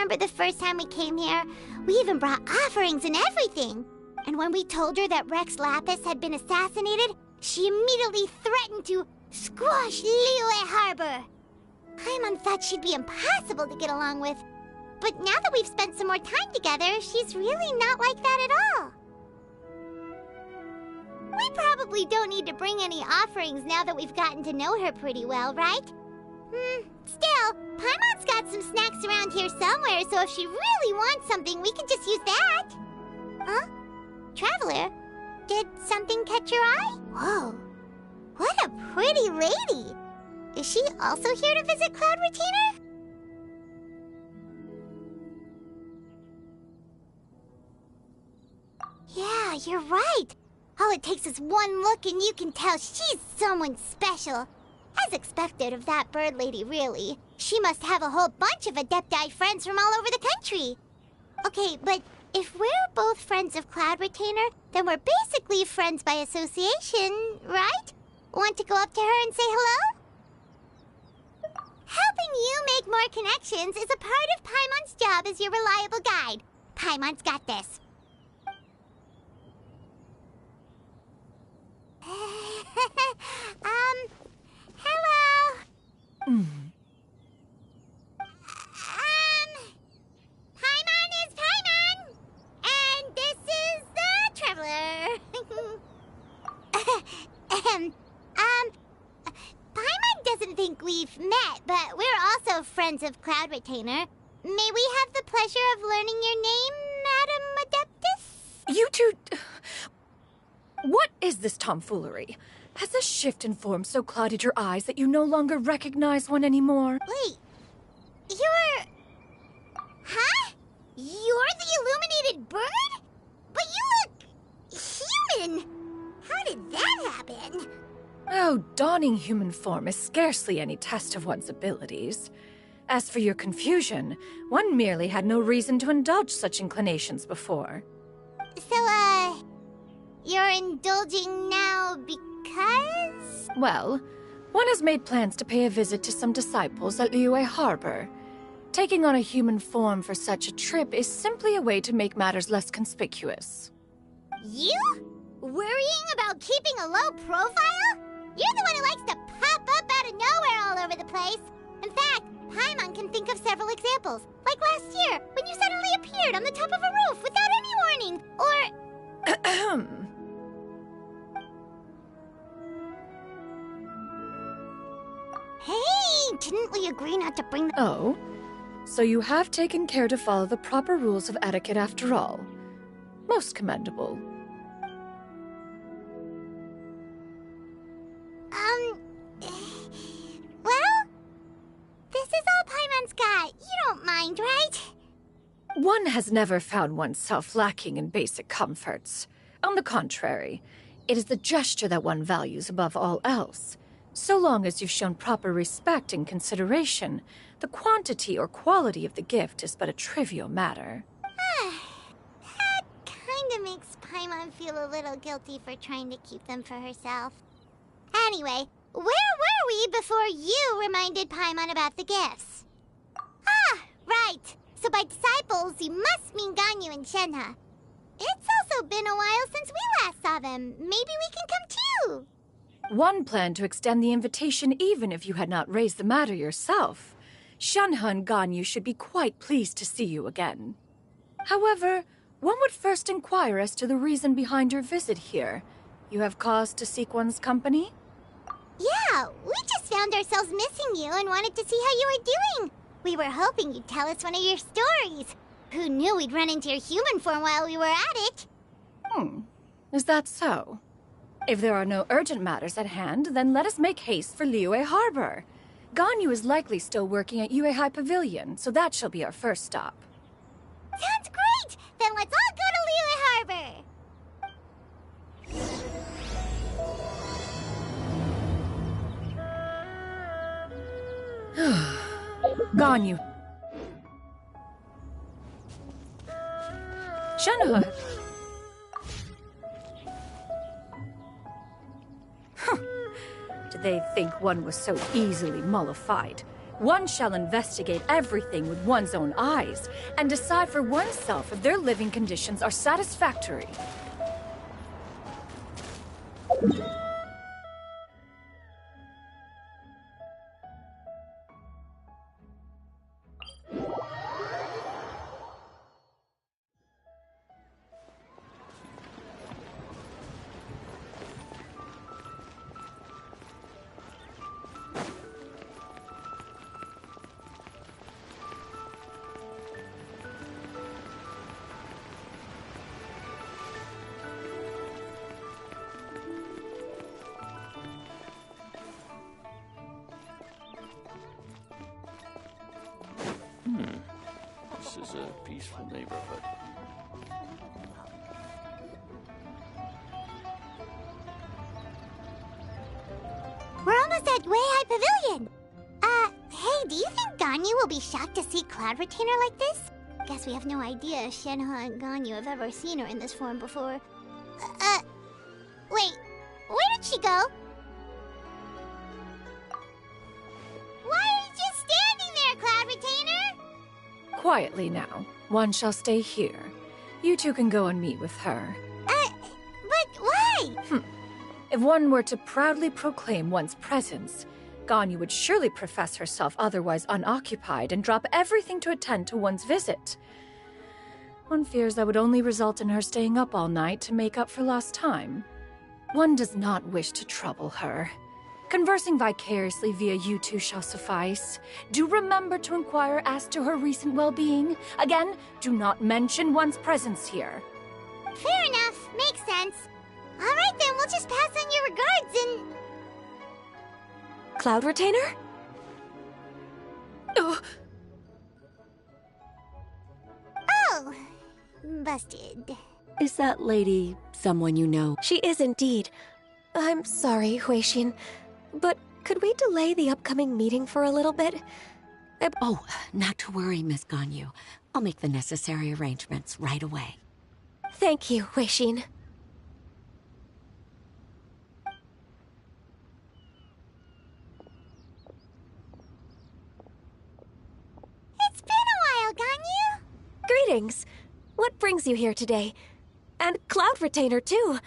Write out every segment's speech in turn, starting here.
remember the first time we came here? We even brought offerings and everything. And when we told her that Rex Lapis had been assassinated, she immediately threatened to squash Liyue Harbor. Paimon thought she'd be impossible to get along with. But now that we've spent some more time together, she's really not like that at all. We probably don't need to bring any offerings now that we've gotten to know her pretty well, right? Still, Paimon's got some snacks around here somewhere, so if she really wants something, we can just use that. Huh? Traveler, did something catch your eye? Whoa, what a pretty lady! Is she also here to visit Cloud Retainer? Yeah, you're right. All it takes is one look and you can tell she's someone special. As expected of that bird lady, really. She must have a whole bunch of Adepti friends from all over the country. Okay, but if we're both friends of Cloud Retainer, then we're basically friends by association, right? Want to go up to her and say hello? Helping you make more connections is a part of Paimon's job as your reliable guide. Paimon's got this. Hello? Paimon is Paimon! And this is the Traveler. Paimon doesn't think we've met, but we're also friends of Cloud Retainer. May we have the pleasure of learning your name, Madam Adeptus? You two... What is this tomfoolery? Has this shift in form so clouded your eyes that you no longer recognize one anymore? Wait, you're... Huh? You're the illuminated bird? But you look... human! How did that happen? Oh, donning human form is scarcely any test of one's abilities. As for your confusion, one merely had no reason to indulge such inclinations before. So, you're indulging now because? Well, one has made plans to pay a visit to some disciples at Liyue Harbor. Taking on a human form for such a trip is simply a way to make matters less conspicuous. You? Worrying about keeping a low profile? You're the one who likes to pop up out of nowhere all over the place. In fact, Paimon can think of several examples. Like last year, when you suddenly appeared on the top of a roof without any warning. Or... Hey, didn't we agree not to bring the... Oh? So you have taken care to follow the proper rules of etiquette after all. Most commendable. Well, this is all Paimon's got. You don't mind, right? One has never found oneself lacking in basic comforts. On the contrary, it is the gesture that one values above all else. So long as you've shown proper respect and consideration, the quantity or quality of the gift is but a trivial matter. That kinda makes Paimon feel a little guilty for trying to keep them for herself. Anyway, where were we before you reminded Paimon about the gifts? Ah, right. So by disciples, you must mean Ganyu and Shenhe. It's also been a while since we last saw them. Maybe we can come too. One planned to extend the invitation even if you had not raised the matter yourself. Shenhe and Ganyu should be quite pleased to see you again. However, one would first inquire as to the reason behind your visit here. You have cause to seek one's company? Yeah, we just found ourselves missing you and wanted to see how you were doing. We were hoping you'd tell us one of your stories. Who knew we'd run into your human form while we were at it? Is that so? If there are no urgent matters at hand, then let us make haste for Liyue Harbor. Ganyu is likely still working at Yuehai Pavilion, so that shall be our first stop. Sounds great! Then let's all go to Liyue Harbor! Ganyu. Shenhe. Did they think one was so easily mollified? One shall investigate everything with one's own eyes, and decide for oneself if their living conditions are satisfactory. This is a peaceful neighborhood. We're almost at Weihai Pavilion. Hey, do you think Ganyu will be shocked to see Cloud Retainer like this? Guess we have no idea if Shenhe and Ganyu have ever seen her in this form before. Wait, where did she go? Why are you just standing there, Cloud Retainer? Quietly now. One shall stay here. You two can go and meet with her. But why? If one were to proudly proclaim one's presence, Ganyu would surely profess herself otherwise unoccupied and drop everything to attend to one's visit. One fears that would only result in her staying up all night to make up for lost time. One does not wish to trouble her. Conversing vicariously via you two shall suffice. Do remember to inquire as to her recent well-being. Again, do not mention one's presence here. Fair enough. Makes sense. All right then, we'll just pass on your regards and... Cloud Retainer? Oh, Oh, busted. Is that lady someone you know? She is indeed. I'm sorry, Huixin, but could we delay the upcoming meeting for a little bit? Oh, not to worry, Miss Ganyu. I'll make the necessary arrangements right away. Thank you, Huixin. It's been a while, Ganyu. Greetings. What brings you here today? And Cloud Retainer, too.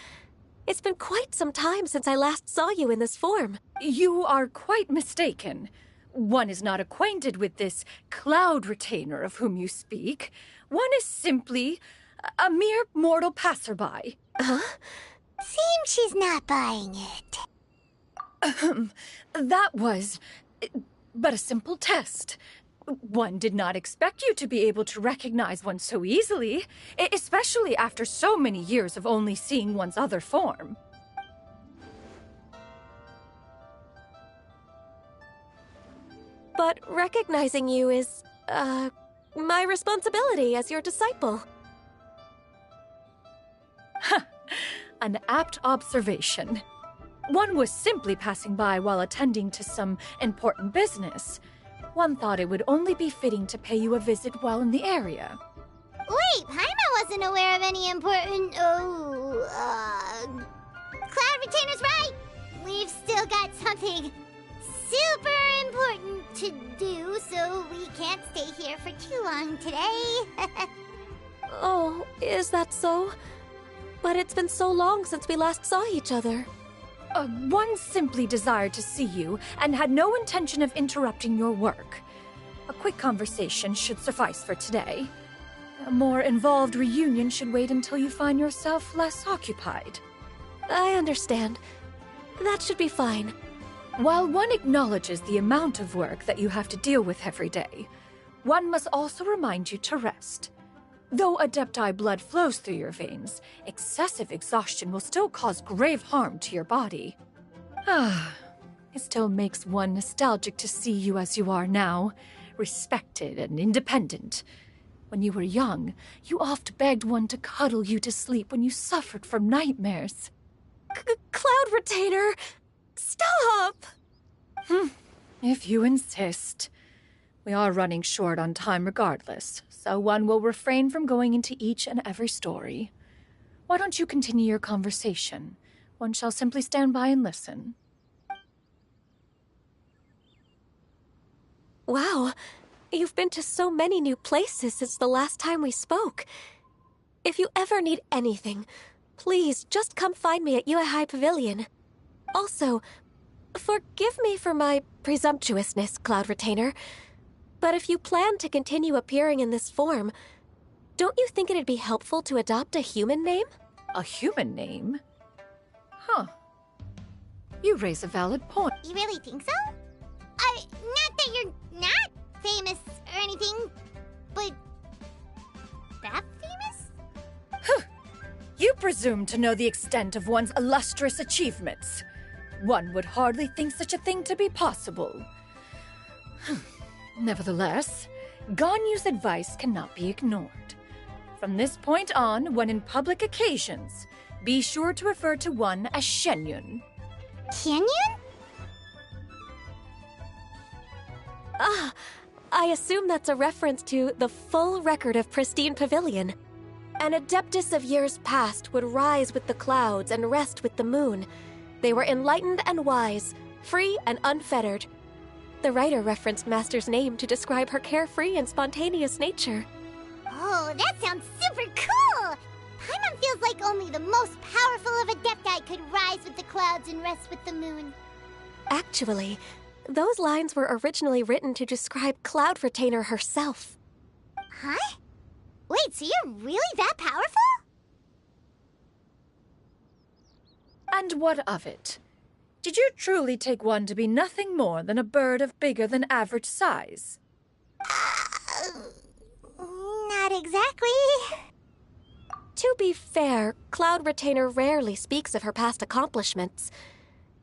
It's been quite some time since I last saw you in this form. you are quite mistaken. One is not acquainted with this Cloud Retainer of whom you speak. One is simply a mere mortal passerby. Huh? Seems she's not buying it. That was but a simple test. One did not expect you to be able to recognize one so easily, especially after so many years of only seeing one's other form. But recognizing you is, my responsibility as your disciple. An apt observation. One was simply passing by while attending to some important business. One thought it would only be fitting to pay you a visit while in the area. Wait, Paimon wasn't aware of any important... Cloud Retainer's right! We've still got something super important to do, so we can't stay here for too long today. Oh, is that so? But it's been so long since we last saw each other. One simply desired to see you and had no intention of interrupting your work. A quick conversation should suffice for today. A more involved reunion should wait until you find yourself less occupied. I understand. That should be fine. While one acknowledges the amount of work that you have to deal with every day, one must also remind you to rest. Though Adepti blood flows through your veins, excessive exhaustion will still cause grave harm to your body. It still makes one nostalgic to see you as you are now, respected and independent. When you were young, you oft begged one to cuddle you to sleep when you suffered from nightmares. Cloud Retainer! Stop! If you insist. We are running short on time regardless, so one will refrain from going into each and every story. Why don't you continue your conversation? One shall simply stand by and listen. Wow, you've been to so many new places since the last time we spoke. If you ever need anything, please just come find me at Yuehai Pavilion. Also, forgive me for my presumptuousness, Cloud Retainer, but if you plan to continue appearing in this form, don't you think it'd be helpful to adopt a human name? A human name? Huh. You raise a valid point. You really think so? Not that you're not famous or anything, but that famous? You presume to know the extent of one's illustrious achievements. One would hardly think such a thing to be possible. Nevertheless, Ganyu's advice cannot be ignored. From this point on, when in public occasions, be sure to refer to one as Xianyun. Xianyun? Ah, I assume that's a reference to the full record of Pristine Pavilion. An adeptus of years past would rise with the clouds and rest with the moon. They were enlightened and wise, free and unfettered. The writer referenced Master's name to describe her carefree and spontaneous nature. Oh, that sounds super cool! Paimon feels like only the most powerful of Adepti could rise with the clouds and rest with the moon. Actually, those lines were originally written to describe Cloud Retainer herself. Huh? Wait, so you're really that powerful? And what of it? Did you truly take one to be nothing more than a bird of bigger than average size? Not exactly. To be fair, Cloud Retainer rarely speaks of her past accomplishments.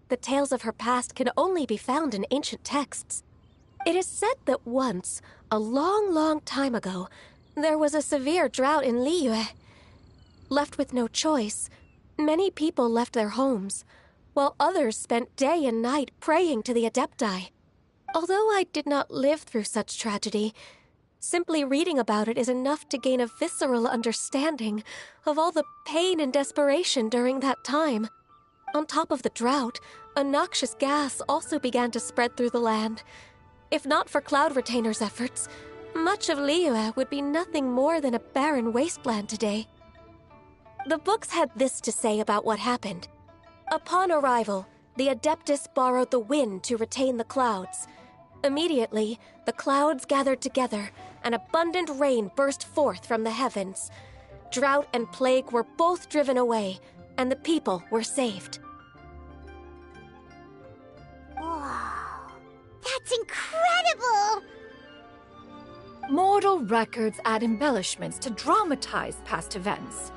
The tales of her past can only be found in ancient texts. It is said that once, a long, long time ago, there was a severe drought in Liyue. Left with no choice, many people left their homes, while others spent day and night praying to the Adepti. Although I did not live through such tragedy, simply reading about it is enough to gain a visceral understanding of all the pain and desperation during that time. On top of the drought, a noxious gas also began to spread through the land. If not for Cloud Retainer's efforts, much of Liyue would be nothing more than a barren wasteland today. The books had this to say about what happened. Upon arrival, the Adeptus borrowed the wind to retain the clouds. Immediately, the clouds gathered together, and abundant rain burst forth from the heavens. Drought and plague were both driven away, and the people were saved. Wow, that's incredible! Mortal records add embellishments to dramatize past events.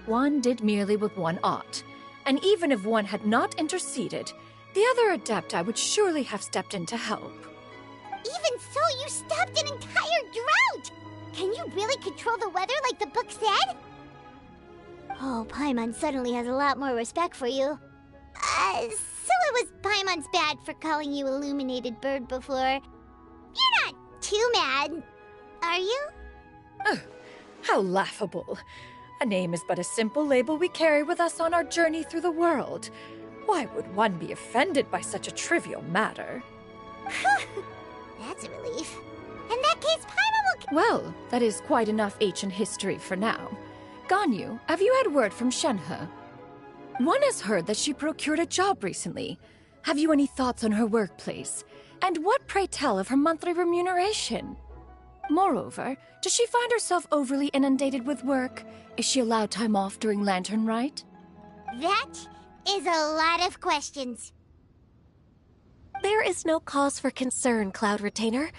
One did merely with one ought, and even if one had not interceded, the other Adepti would surely have stepped in to help. Even so, you stopped an entire drought! Can you really control the weather like the book said? Oh, Paimon suddenly has a lot more respect for you. So it was Paimon's bad for calling you Illuminated Bird before. You're not too mad, are you? How laughable. A name is but a simple label we carry with us on our journey through the world. Why would one be offended by such a trivial matter? That's a relief. In that case, Paimon will... Well, that is quite enough ancient history for now. Ganyu, have you had word from Shenhe? One has heard that she procured a job recently. Have you any thoughts on her workplace? And what, pray tell, of her monthly remuneration? Moreover, does she find herself overly inundated with work? Is she allowed time off during Lantern Rite? That is a lot of questions. There is no cause for concern, Cloud Retainer.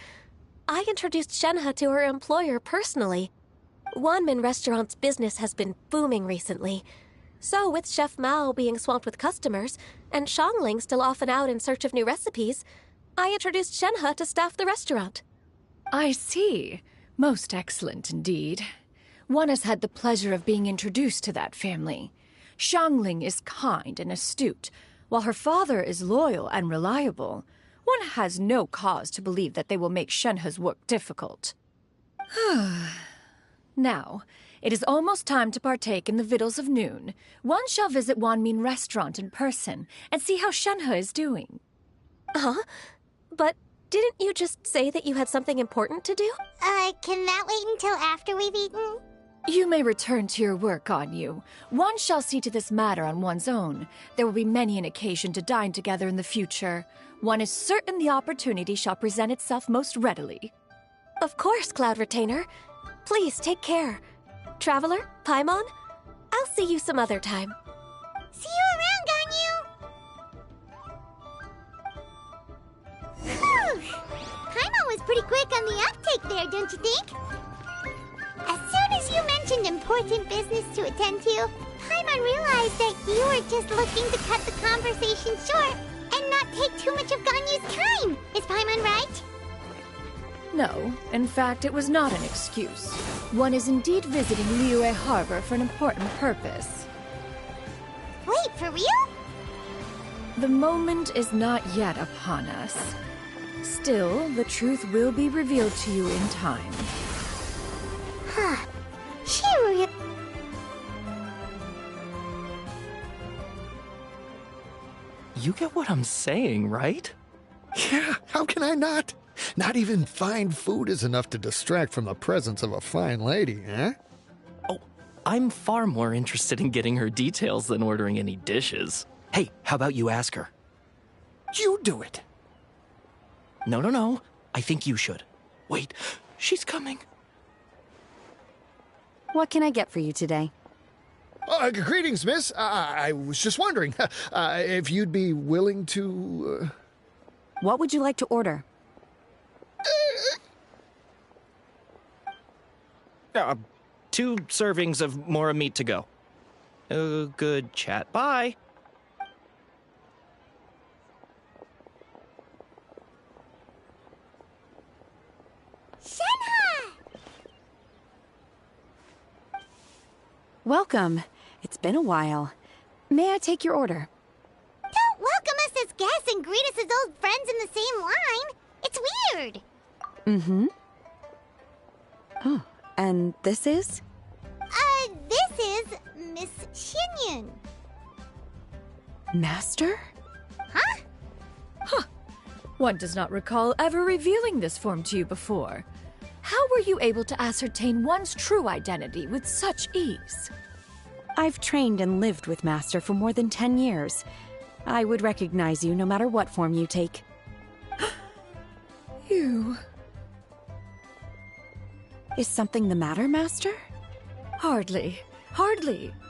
I introduced Shenhe to her employer personally. Wanmin Restaurant's business has been booming recently. So, with Chef Mao being swamped with customers, and Xiangling still off and out in search of new recipes, I introduced Shenhe to staff the restaurant. I see. Most excellent indeed. One has had the pleasure of being introduced to that family. Xiangling is kind and astute, while her father is loyal and reliable. One has no cause to believe that they will make Shenhe's work difficult. Now, it is almost time to partake in the victuals of noon. One shall visit Wanmin Restaurant in person and see how Shenhe is doing. Huh? But Didn't you just say that you had something important to do? Can that wait until after we've eaten? You may return to your work, Xianyun. One shall see to this matter on one's own. There will be many an occasion to dine together in the future. One is certain the opportunity shall present itself most readily. Of course, Cloud Retainer. Please take care. Traveler, Paimon, I'll see you some other time. See you around, Ganyu! Whew! Paimon was pretty quick on the uptake there, don't you think? As soon as you mentioned important business to attend to, Paimon realized that you were just looking to cut the conversation short and not take too much of Ganyu's time. Is Paimon right? No, in fact, it was not an excuse. One is indeed visiting Liyue Harbor for an important purpose. Wait, for real? The moment is not yet upon us. Still, the truth will be revealed to you in time. Huh. She You get what I'm saying, right? Yeah, how can I not? Not even fine food is enough to distract from the presence of a fine lady, eh? Oh, I'm far more interested in getting her details than ordering any dishes. Hey, how about you ask her? You do it. No. I think you should. Wait, she's coming. What can I get for you today? Greetings, miss. I was just wondering if you'd be willing to... What would you like to order? 2 servings of mora meat to go. Good chat. Bye. Shenhe! Welcome. It's been a while. May I take your order? Don't welcome us as guests and greet us as old friends in the same line. It's weird. Mm-hmm. Oh, and this is? This is Miss Xianyun. Master? Huh? One does not recall ever revealing this form to you before. How were you able to ascertain one's true identity with such ease? I've trained and lived with Master for more than 10 years. I would recognize you no matter what form you take. You... Is something the matter, Master? Hardly.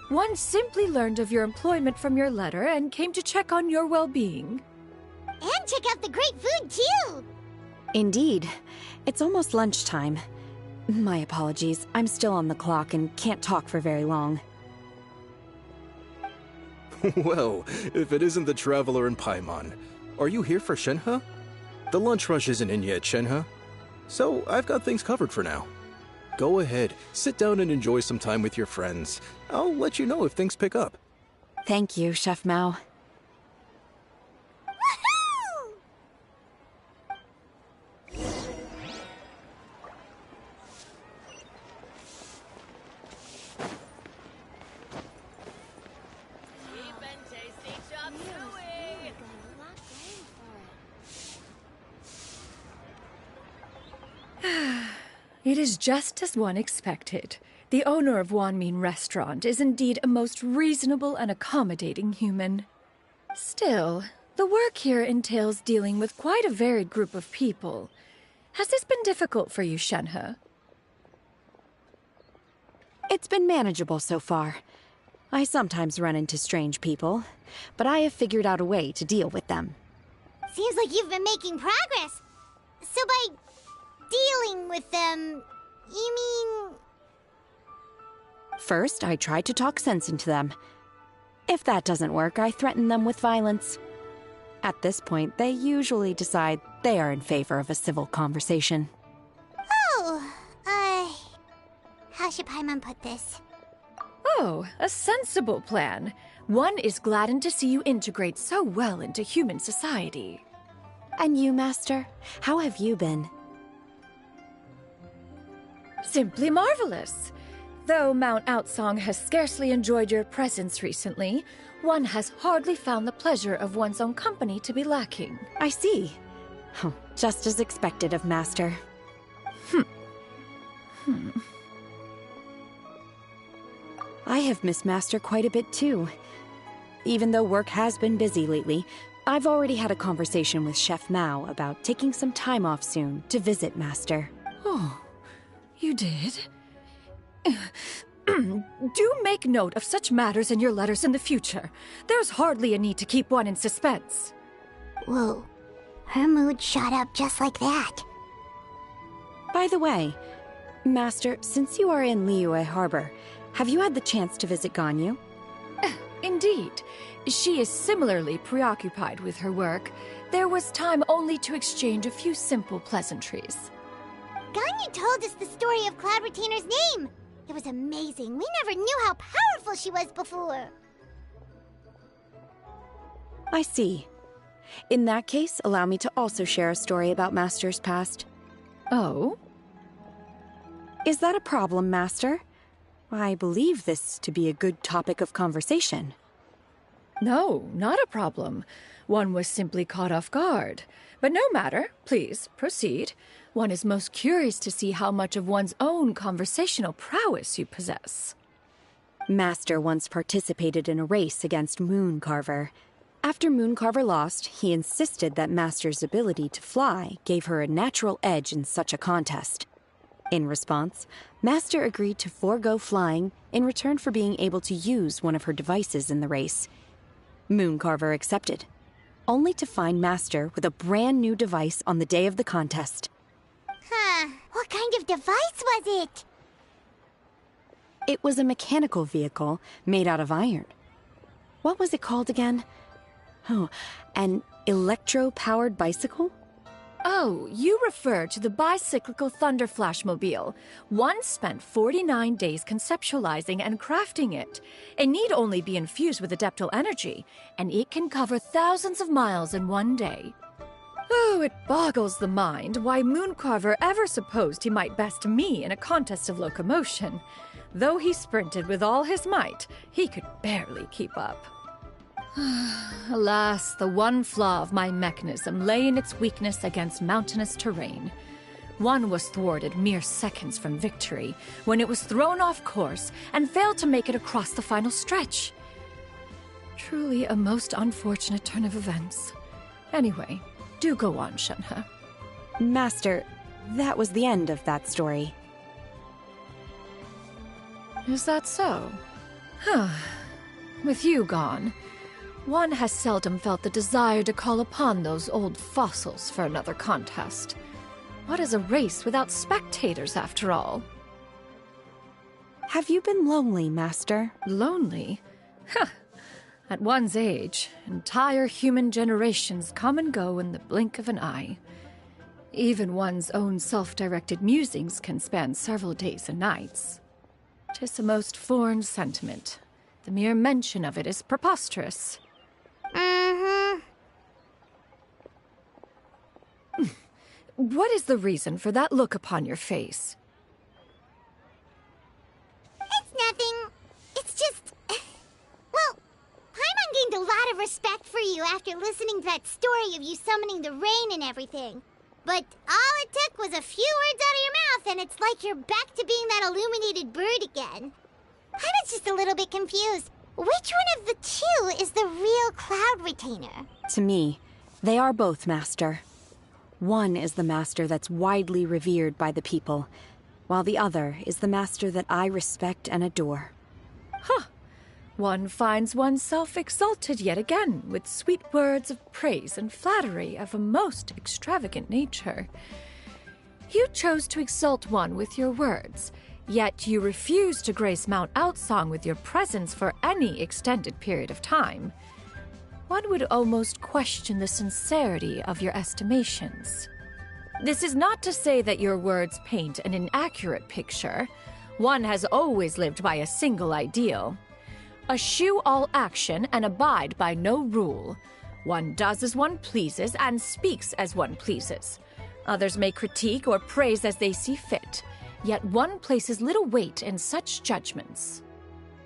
One simply learned of your employment from your letter and came to check on your well-being. And check out the great food, too. Indeed. It's almost lunchtime. My apologies. I'm still on the clock and can't talk for very long. Well, if it isn't the Traveler and Paimon, are you here for Shenhe? The lunch rush isn't in yet, Shenhe. So I've got things covered for now. Go ahead, sit down and enjoy some time with your friends. I'll let you know if things pick up. Thank you, Chef Mao. It is just as one expected. The owner of Wanmin Restaurant is indeed a most reasonable and accommodating human. Still, the work here entails dealing with quite a varied group of people. Has this been difficult for you, Shenhe? It's been manageable so far. I sometimes run into strange people, but I have figured out a way to deal with them. Seems like you've been making progress. So by dealing with them, you mean... First, I try to talk sense into them. If that doesn't work, I threaten them with violence. At this point, they usually decide they are in favor of a civil conversation. Oh, how should Paimon put this? Oh, a sensible plan. One is gladdened to see you integrate so well into human society. And you, Master? How have you been? Simply marvelous. Though Mount Outsong has scarcely enjoyed your presence recently, one has hardly found the pleasure of one's own company to be lacking. I see. Oh, just as expected of Master. I have missed Master quite a bit too. Even though work has been busy lately, I've already had a conversation with Chef Mao about taking some time off soon to visit Master. Oh, you did? Do make note of such matters in your letters in the future. There's hardly a need to keep one in suspense. Whoa, her mood shot up just like that. By the way, Master, since you are in Liyue Harbor, have you had the chance to visit Ganyu? Indeed. She is similarly preoccupied with her work. There was time only to exchange a few simple pleasantries. Ganyu told us the story of Cloud Retainer's name. It was amazing. We never knew how powerful she was before. I see. In that case, allow me to also share a story about Master's past. Oh? Is that a problem, Master? I believe this to be a good topic of conversation. No, not a problem. One was simply caught off guard. But no matter. Please, proceed. One is most curious to see how much of one's own conversational prowess you possess. Master once participated in a race against Mooncarver. After Mooncarver lost, he insisted that Master's ability to fly gave her a natural edge in such a contest. In response, Master agreed to forego flying in return for being able to use one of her devices in the race. Mooncarver accepted, only to find Master with a brand new device on the day of the contest. Huh, what kind of device was it? It was a mechanical vehicle made out of iron. What was it called again? Oh, an electro-powered bicycle? Oh, you refer to the bicyclical Thunder Flashmobile. One spent 49 days conceptualizing and crafting it. It need only be infused with adeptal energy, and it can cover thousands of miles in one day. Oh, it boggles the mind why Mooncarver ever supposed he might best me in a contest of locomotion. Though he sprinted with all his might, he could barely keep up. Alas, the one flaw of my mechanism lay in its weakness against mountainous terrain. One was thwarted mere seconds from victory, when it was thrown off course and failed to make it across the final stretch. Truly a most unfortunate turn of events. Anyway, do go on, Shenhe. Master, that was the end of that story. Is that so? Huh. With you gone, one has seldom felt the desire to call upon those old fossils for another contest. What is a race without spectators, after all? Have you been lonely, Master? Lonely? Huh. At one's age, entire human generations come and go in the blink of an eye. Even one's own self-directed musings can span several days and nights. 'Tis a most foreign sentiment. The mere mention of it is preposterous. What is the reason for that look upon your face? It's nothing. It's just... Well, Paimon gained a lot of respect for you after listening to that story of you summoning the rain and everything. But all it took was a few words out of your mouth, and it's like you're back to being that illuminated bird again. Paimon's just a little bit confused. Which one of the two is the real Cloud Retainer? To me, they are both, Master. One is the master that's widely revered by the people, while the other is the master that I respect and adore. Huh. One finds oneself exalted yet again with sweet words of praise and flattery of a most extravagant nature. You chose to exalt one with your words, yet you refuse to grace Mount Outsong with your presence for any extended period of time. One would almost question the sincerity of your estimations. This is not to say that your words paint an inaccurate picture. One has always lived by a single ideal. Eschew all action and abide by no rule. One does as one pleases and speaks as one pleases. Others may critique or praise as they see fit, yet one places little weight in such judgments.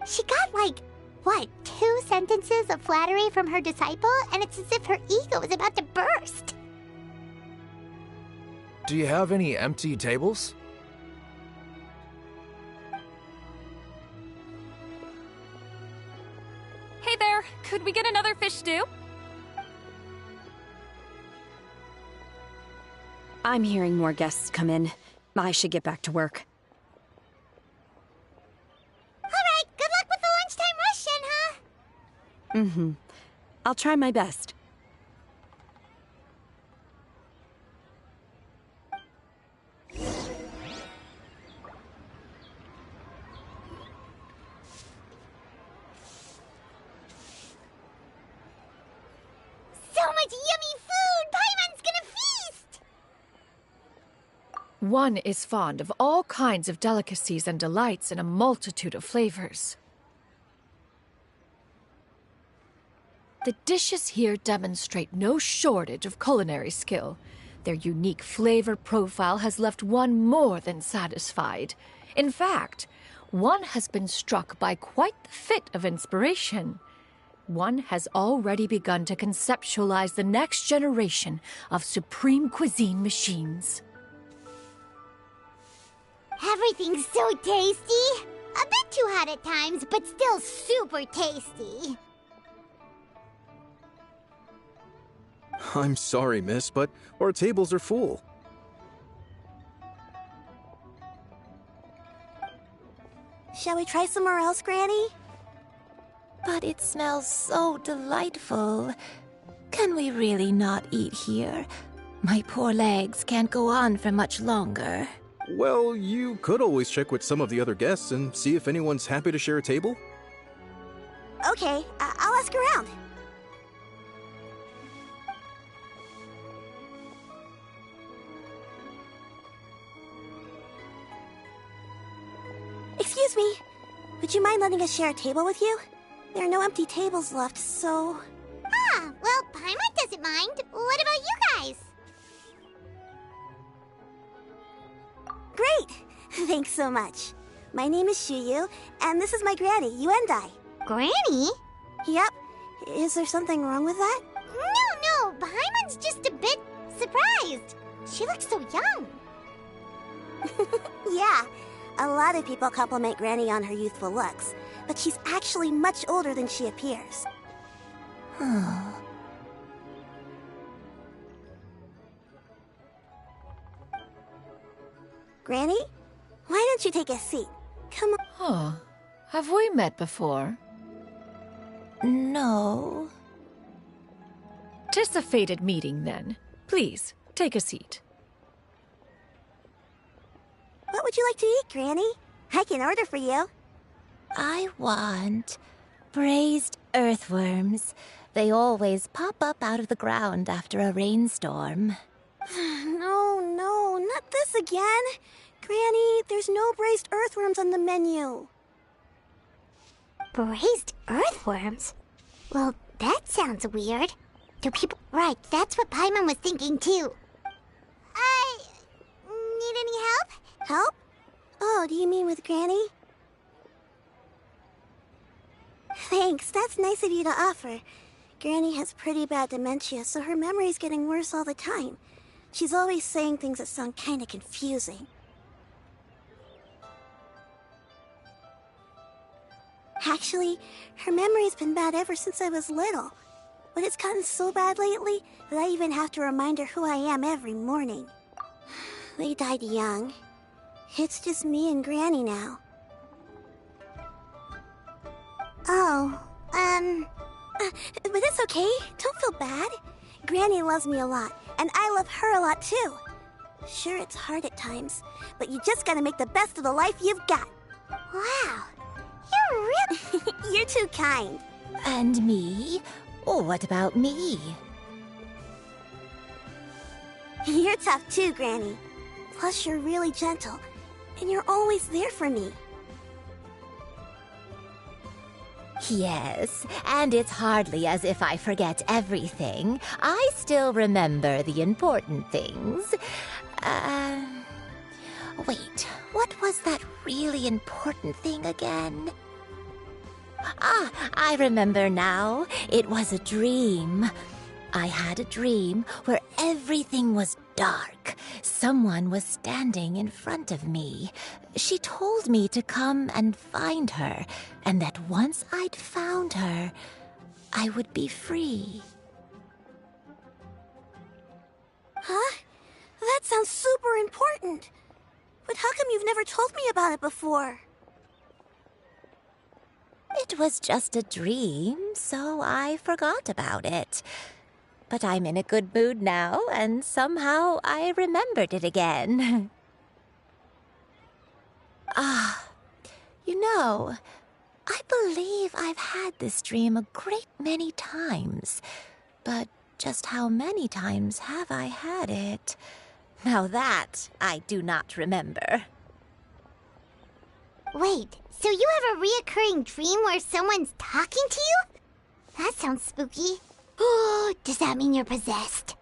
She got, like, what, 2 sentences of flattery from her disciple? And it's as if her ego is about to burst. Do you have any empty tables? Hey there, could we get another fish stew? I'm hearing more guests come in. I should get back to work. Alright, good luck with the lunchtime rush, Shenhe! Mm-hmm. I'll try my best. So much yummy food! Paimon's gonna feast! One is fond of all kinds of delicacies and delights in a multitude of flavors. The dishes here demonstrate no shortage of culinary skill. Their unique flavor profile has left one more than satisfied. In fact, one has been struck by quite the fit of inspiration. One has already begun to conceptualize the next generation of supreme cuisine machines. Everything's so tasty! A bit too hot at times, but still super tasty. I'm sorry, miss, but our tables are full. Shall we try somewhere else, Granny? But it smells so delightful. Can we really not eat here? My poor legs can't go on for much longer. Well, you could always check with some of the other guests and see if anyone's happy to share a table. Okay, I'll ask around. Excuse me, would you mind letting us share a table with you? There are no empty tables left, so... Ah, well, Paimon doesn't mind. What about you guys? Great! Thanks so much. My name is Xianyun, and this is my granny, Yuendai. Granny? Yep. Is there something wrong with that? No, Paimon's just a bit surprised. She looks so young. Yeah, a lot of people compliment Granny on her youthful looks, but she's actually much older than she appears. Granny, why don't you take a seat? Come on. Huh. Have we met before? No. 'Tis a fated meeting, then. Please, take a seat. What would you like to eat, Granny? I can order for you. I want braised earthworms. They always pop up out of the ground after a rainstorm. No, not this again. Granny, there's no braised earthworms on the menu. Braised earthworms? Well, that sounds weird. Do people... Right, that's what Paimon was thinking, too. Need any help? Help? Oh, do you mean with Granny? Thanks, that's nice of you to offer. Granny has pretty bad dementia, so her memory's getting worse all the time. She's always saying things that sound kinda confusing. Actually, her memory's been bad ever since I was little. But it's gotten so bad lately that I even have to remind her who I am every morning. They died young. It's just me and Granny now. But it's okay. Don't feel bad. Granny loves me a lot, and I love her a lot too. Sure, it's hard at times, but you just gotta make the best of the life you've got. Wow, you're really... You're too kind. And me? Oh, what about me? You're tough too, Granny. Plus, you're really gentle, and you're always there for me. Yes, and it's hardly as if I forget everything. I still remember the important things. Wait, what was that really important thing again? Ah, I remember now. It was a dream. I had a dream where everything was dark, someone was standing in front of me. She told me to come and find her, and that once I'd found her, I would be free. Huh? That sounds super important. But how come you've never told me about it before? It was just a dream, so I forgot about it. But I'm in a good mood now, and somehow I remembered it again. You know, I believe I've had this dream a great many times. But just how many times have I had it? Now that I do not remember. Wait, so you have a reoccurring dream where someone's talking to you? That sounds spooky. Oh, does that mean you're possessed?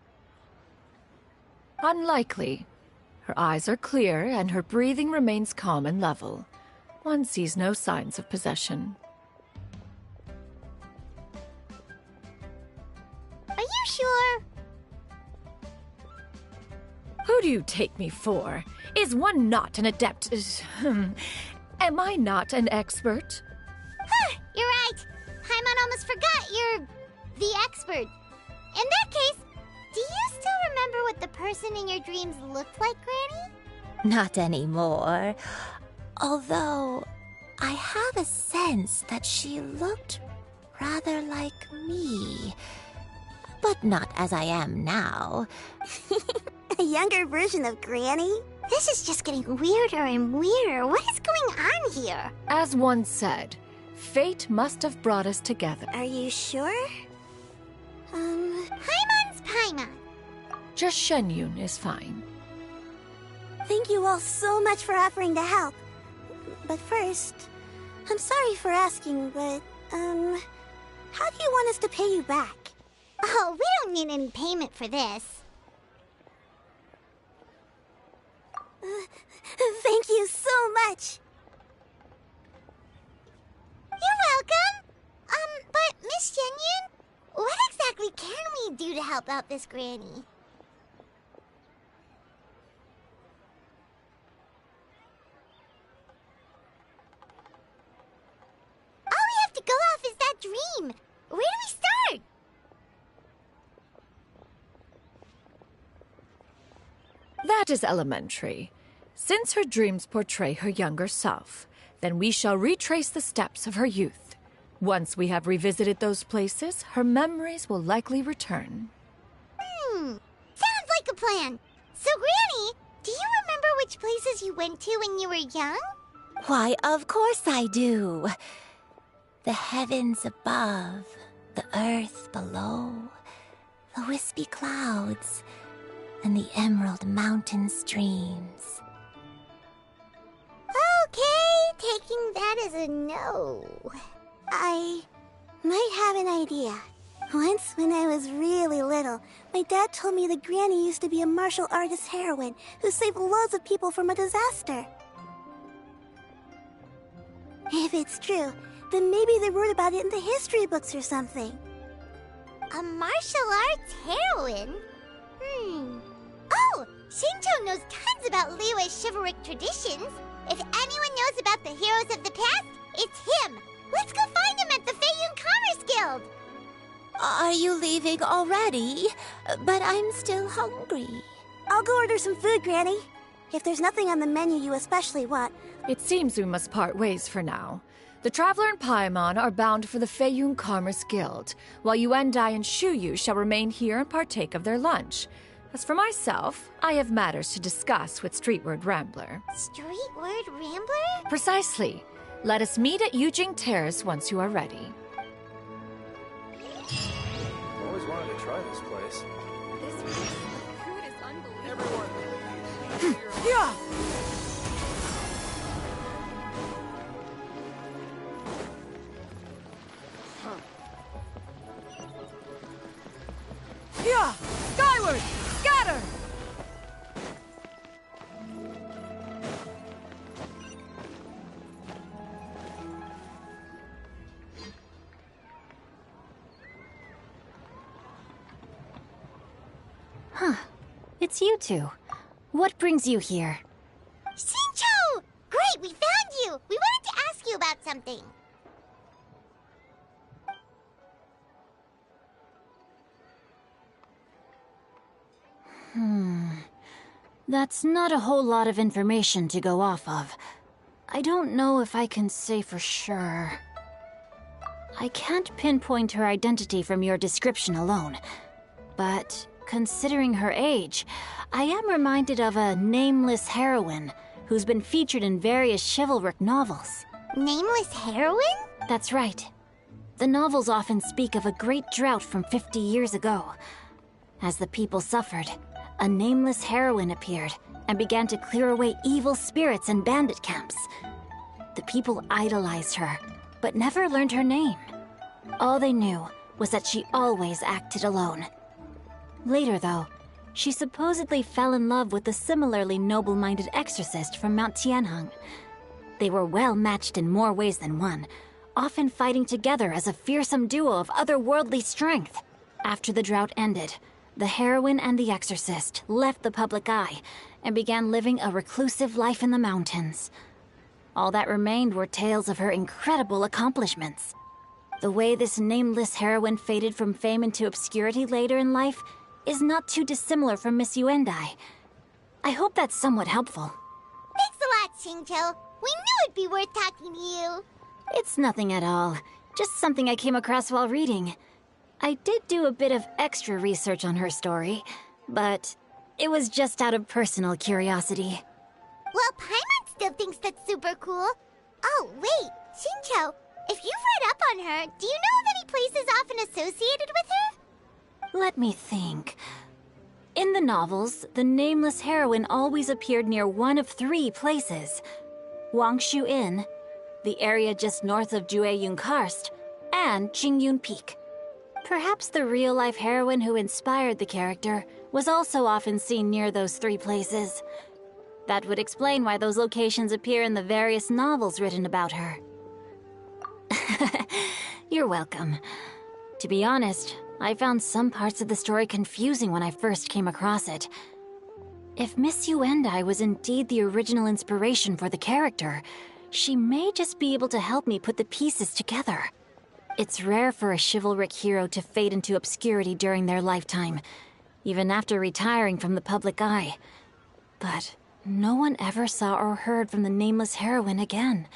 Unlikely. Her eyes are clear and her breathing remains calm and level. One sees no signs of possession. Are you sure? Who do you take me for? Is one not an adept? Am I not an expert? Huh, you're right. Paimon almost forgot you're the expert. In that case, do you still remember what the person in your dreams looked like, Granny? Not anymore. Although, I have a sense that she looked rather like me. But not as I am now. A younger version of Granny? This is just getting weirder and weirder. What is going on here? As one said, fate must have brought us together. Are you sure? Paimon's Paimon. Just Xianyun is fine. Thank you all so much for offering to help. But first, I'm sorry for asking, but, how do you want us to pay you back? Oh, we don't need any payment for this. Thank you so much. You're welcome. But Miss Xianyun, what exactly can we do to help out this granny? All we have to go off is that dream. Where do we start? That is elementary. Since her dreams portray her younger self, then we shall retrace the steps of her youth. Once we have revisited those places, her memories will likely return. Sounds like a plan. So, Granny, do you remember which places you went to when you were young? Why, of course I do. The heavens above, the earth below, the wispy clouds, and the emerald mountain streams. Okay, taking that as a no. I might have an idea. Once, when I was really little, my dad told me that Granny used to be a martial artist heroine who saved loads of people from a disaster. If it's true, then maybe they wrote about it in the history books or something. A martial arts heroine? Oh, Xingqiu knows tons about Liyue's chivalric traditions. If anyone knows about the heroes of the past, it's him. Let's go find him at the Xianyun Commerce Guild. Are you leaving already? But I'm still hungry. I'll go order some food, Granny. If there's nothing on the menu you especially want. It seems we must part ways for now. The Traveler and Paimon are bound for the Xianyun Commerce Guild, while Yuendai and Shuyu shall remain here and partake of their lunch. As for myself, I have matters to discuss with Streetward Rambler. Streetward Rambler? Precisely. Let us meet at Yujing Terrace once you are ready. Always wanted to try this place. This food is unbelievable. Yeah! Yeah! Skyward! Scatter! it's you two. What brings you here? Xinqiu! Great, we found you! We wanted to ask you about something. That's not a whole lot of information to go off of. I don't know if I can say for sure. I can't pinpoint her identity from your description alone, but considering her age, I am reminded of a nameless heroine who's been featured in various chivalric novels. Nameless heroine? That's right. The novels often speak of a great drought from 50 years ago. As the people suffered, a nameless heroine appeared and began to clear away evil spirits and bandit camps. The people idolized her, but never learned her name. All they knew was that she always acted alone. Later, though, she supposedly fell in love with a similarly noble-minded exorcist from Mount Tianheng. They were well matched in more ways than one, often fighting together as a fearsome duo of otherworldly strength. After the drought ended, the heroine and the exorcist left the public eye and began living a reclusive life in the mountains. All that remained were tales of her incredible accomplishments. The way this nameless heroine faded from fame into obscurity later in life is not too dissimilar from Miss Yuendai. I hope that's somewhat helpful. Thanks a lot, Xingqiu. We knew it'd be worth talking to you. It's nothing at all. Just something I came across while reading. I did do a bit of extra research on her story, but it was just out of personal curiosity. Well, Paimon still thinks that's super cool. Oh, wait, Xingqiu, if you've read up on her, do you know of any places often associated with her? Let me think. In the novels, the nameless heroine always appeared near one of 3 places. Wangshu Inn, the area just north of Jueyun Karst, and Qingyun Peak. Perhaps the real-life heroine who inspired the character was also often seen near those 3 places. That would explain why those locations appear in the various novels written about her. You're welcome. To be honest, I found some parts of the story confusing when I first came across it. If Miss Yuendai was indeed the original inspiration for the character, she may just be able to help me put the pieces together. It's rare for a chivalric hero to fade into obscurity during their lifetime, even after retiring from the public eye. But no one ever saw or heard from the nameless heroine again.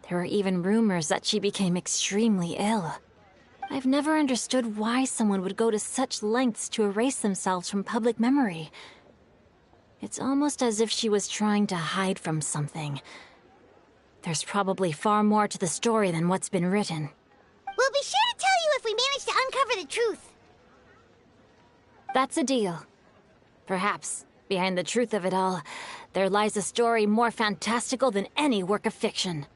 There were even rumors that she became extremely ill. I've never understood why someone would go to such lengths to erase themselves from public memory. It's almost as if she was trying to hide from something. There's probably far more to the story than what's been written. We'll be sure to tell you if we manage to uncover the truth. That's a deal. Perhaps, behind the truth of it all, there lies a story more fantastical than any work of fiction.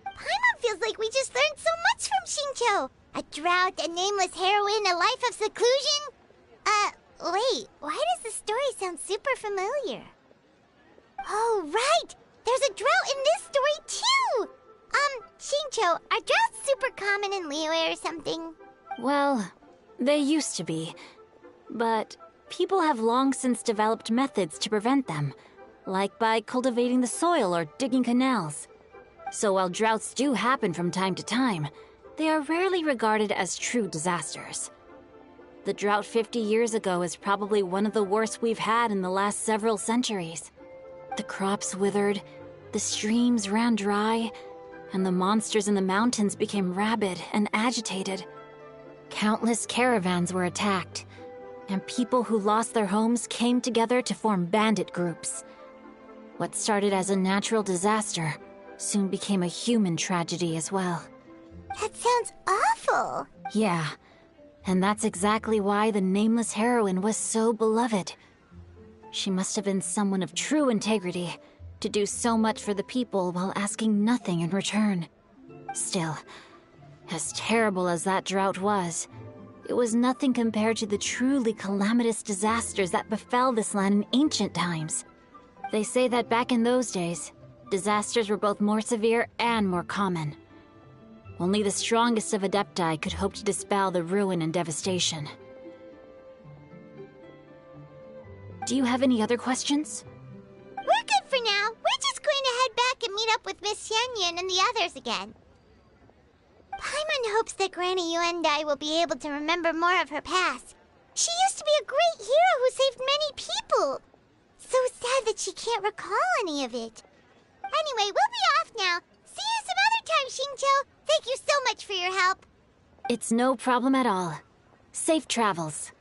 Paimon feels like we just learned so much from Xingqiu. A drought, a nameless heroine, a life of seclusion. Wait, why does the story sound super familiar? Oh, right! There's a drought in this story, too! Xingqiu, are droughts super common in Liyue or something? Well, they used to be. But people have long since developed methods to prevent them, like by cultivating the soil or digging canals. So while droughts do happen from time to time, they are rarely regarded as true disasters. The drought 50 years ago is probably one of the worst we've had in the last several centuries. The crops withered, the streams ran dry, and the monsters in the mountains became rabid and agitated. Countless caravans were attacked, and people who lost their homes came together to form bandit groups. What started as a natural disaster soon became a human tragedy as well. That sounds awful. Yeah, and that's exactly why the nameless heroine was so beloved. She must have been someone of true integrity, to do so much for the people while asking nothing in return. Still, as terrible as that drought was, it was nothing compared to the truly calamitous disasters that befell this land in ancient times. They say that back in those days, disasters were both more severe and more common. Only the strongest of Adepti could hope to dispel the ruin and devastation. Do you have any other questions? We're good for now. We're just going to head back and meet up with Miss Xianyun and the others again. Paimon hopes that Granny Yuendai will be able to remember more of her past. She used to be a great hero who saved many people. So sad that she can't recall any of it. Anyway, we'll be off now. See you some other time, Xingqiu. Thank you so much for your help. It's no problem at all. Safe travels.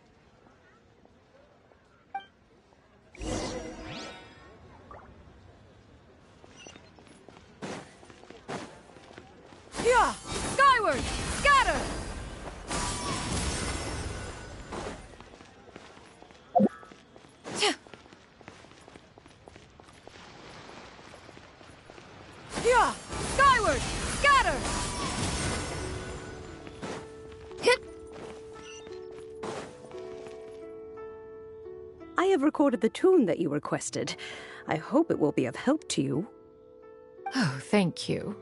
Yeah! Skyward! Scatter! Yeah! Skyward! Scatter! Hit! I have recorded the tune that you requested. I hope it will be of help to you. Oh, thank you.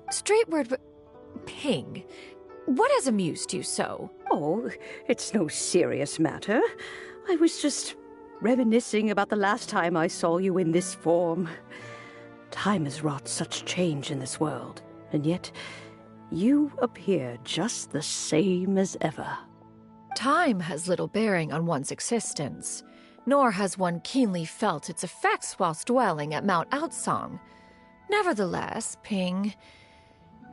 Straight word, Ping. What has amused you so? Oh, it's no serious matter. I was just reminiscing about the last time I saw you in this form. Time has wrought such change in this world, and yet you appear just the same as ever. Time has little bearing on one's existence, nor has one keenly felt its effects whilst dwelling at Mount Outsong. Nevertheless, Ping,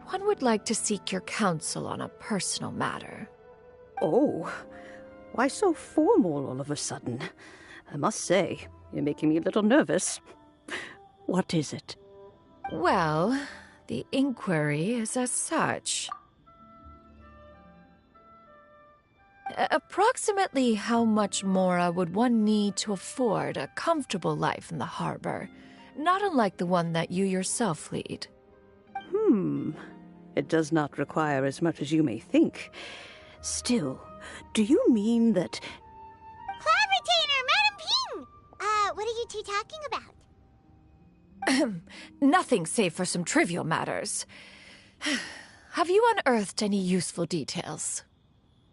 one would like to seek your counsel on a personal matter. Oh, why so formal all of a sudden? I must say, you're making me a little nervous. What is it? Well, the inquiry is as such. Approximately how much more would one need to afford a comfortable life in the harbor, not unlike the one that you yourself lead? It does not require as much as you may think. Still, do you mean that... Cloud Retainer, Madam Ping! What are you two talking about? Nothing save for some trivial matters. Have you unearthed any useful details?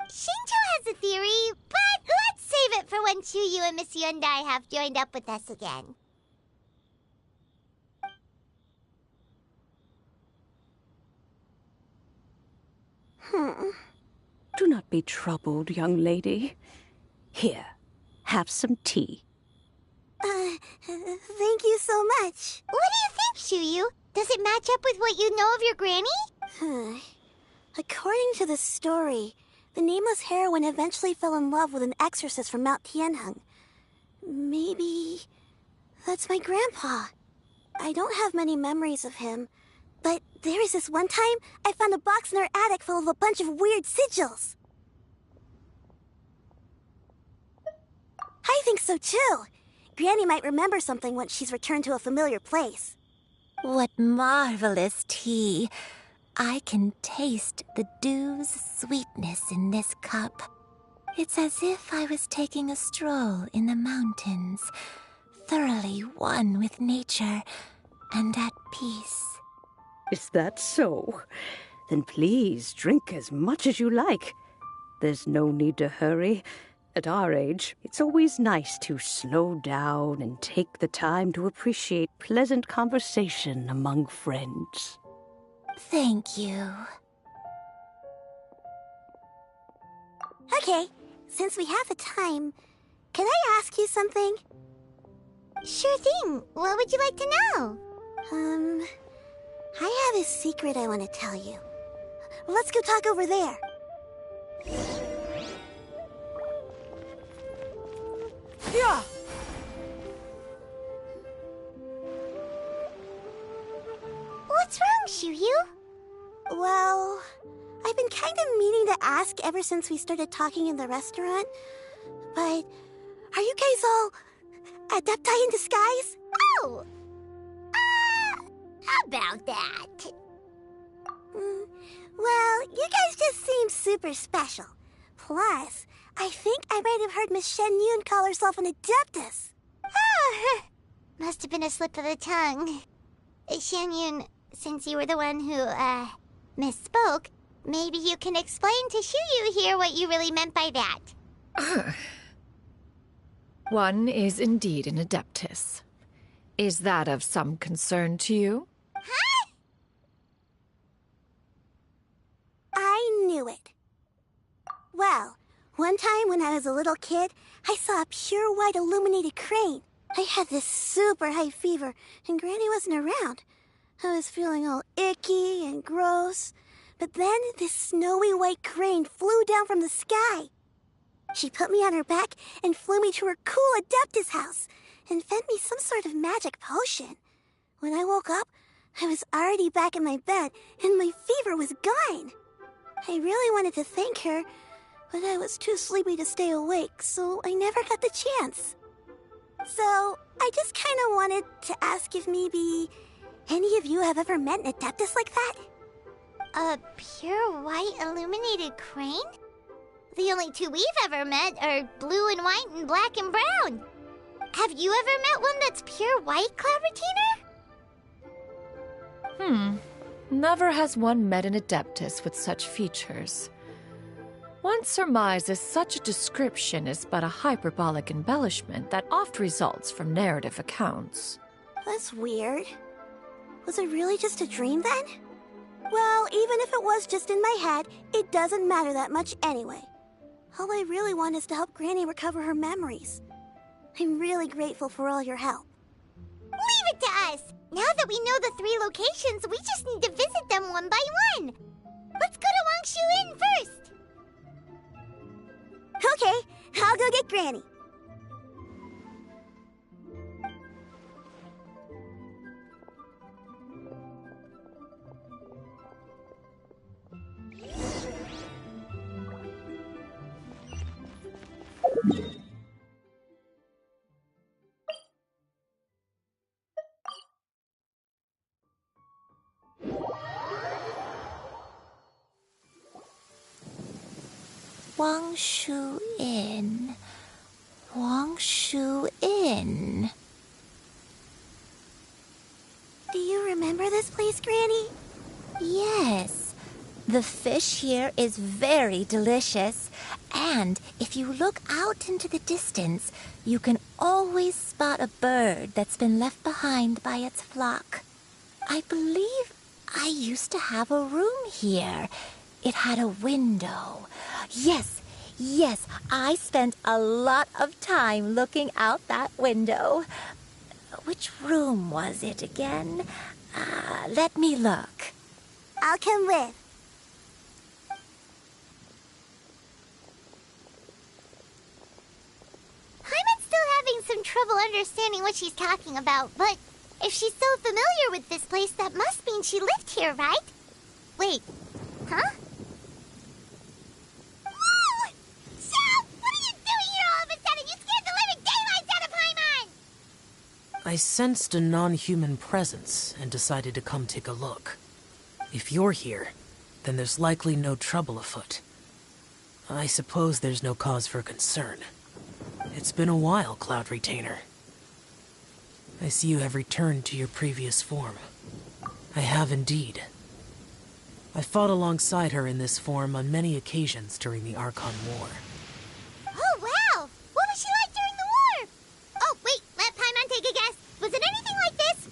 Xingqiu has a theory, but let's save it for when Chuyu and Miss Yuendai have joined up with us again. Do not be troubled, young lady. Here, have some tea. Thank you so much. What do you think, Chuyu? Does it match up with what you know of your granny? According to the story, the nameless heroine eventually fell in love with an exorcist from Mount Tianheng. Maybe that's my grandpa. I don't have many memories of him, but there was this one time I found a box in our attic full of a bunch of weird sigils. I think so too. Granny might remember something once she's returned to a familiar place. What marvelous tea. I can taste the dew's sweetness in this cup. It's as if I was taking a stroll in the mountains, thoroughly one with nature and at peace. Is that so? Then please drink as much as you like. There's no need to hurry. At our age, it's always nice to slow down and take the time to appreciate pleasant conversation among friends. Thank you. Okay, since we have the time, can I ask you something? Sure thing. What would you like to know? I have a secret I want to tell you. Let's go talk over there. Yeah! What's wrong, Chuyu? Well, I've been kind of meaning to ask ever since we started talking in the restaurant, but are you guys all adepti in disguise? Oh! About that. Well, you guys just seem super special. Plus, I think I might have heard Miss Xianyun call herself an adeptus. Oh, must have been a slip of the tongue. Xianyun, since you were the one who, misspoke, maybe you can explain to Chuyu here what you really meant by that. One is indeed an Adeptus. Is that of some concern to you? Huh? I knew it. Well, one time when I was a little kid, I saw a pure white illuminated crane. I had this super high fever, and Granny wasn't around. I was feeling all icky and gross. But then this snowy white crane flew down from the sky. She put me on her back and flew me to her cool Adeptus house and fed me some sort of magic potion. When I woke up, I was already back in my bed and my fever was gone. I really wanted to thank her, but I was too sleepy to stay awake, so I never got the chance. So, I just kind of wanted to ask if maybe any of you have ever met an Adeptus like that? A pure white illuminated crane? The only two we've ever met are blue and white and black and brown. Have you ever met one that's pure white, Cloud Retainer? Never has one met an Adeptus with such features. One surmises such a description is but a hyperbolic embellishment that oft results from narrative accounts. That's weird. Was it really just a dream then? Well, even if it was just in my head, it doesn't matter that much anyway. All I really want is to help Granny recover her memories. I'm really grateful for all your help. Leave it to us! Now that we know the 3 locations, we just need to visit them one by one. Let's go to Wangshu first! Okay, I'll go get Granny. Wangshu Inn. Wangshu Inn. Do you remember this place, Granny? Yes. The fish here is very delicious. And if you look out into the distance, you can always spot a bird that's been left behind by its flock. I believe I used to have a room here. It had a window. Yes, I spent a lot of time looking out that window. Which room was it again? Let me look. I'll come with. Paimon's still having some trouble understanding what she's talking about, but if she's so familiar with this place, that must mean she lived here, right? Wait, huh? Whoa! Stop! What are you doing here all of a sudden? You scared the living daylights out of Paimon! I sensed a non-human presence and decided to come take a look. If you're here, then there's likely no trouble afoot. I suppose there's no cause for concern. It's been a while, Cloud Retainer. I see you have returned to your previous form. I have indeed. I fought alongside her in this form on many occasions during the Archon War. Oh, wow! What was she like during the war? Oh, wait, let Paimon take a guess. Was it anything like this?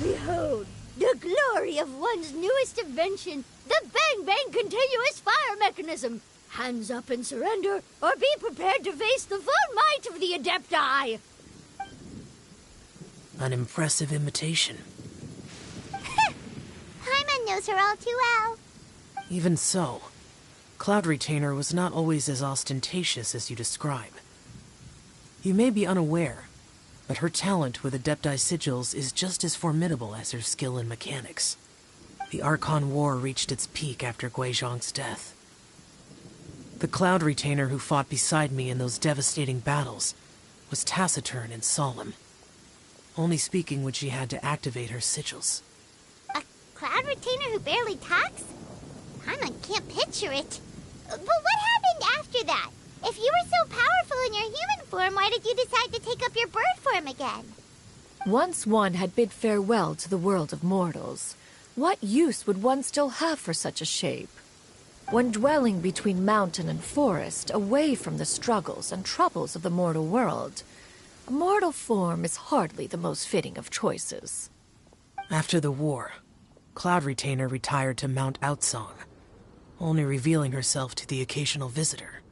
Behold, the glory of one's newest invention, the Bang Bang Continuous Fire Mechanism. Hands up and surrender, or be prepared to face the full might of the Adepti. An impressive imitation. Paimon knows her all too well. Even so, Cloud Retainer was not always as ostentatious as you describe. You may be unaware, but her talent with Adepti sigils is just as formidable as her skill in mechanics. The Archon War reached its peak after Guizhong's death. The Cloud Retainer who fought beside me in those devastating battles was taciturn and solemn, only speaking when she had to activate her sigils. A Cloud Retainer who barely talks? Paimon can't picture it. But what happened after that? If you were so powerful in your human form, why did you decide to take up your bird form again? Once one had bid farewell to the world of mortals, what use would one still have for such a shape? When dwelling between mountain and forest, away from the struggles and troubles of the mortal world, a mortal form is hardly the most fitting of choices. After the war, Cloud Retainer retired to Mount Outsong, only revealing herself to the occasional visitor,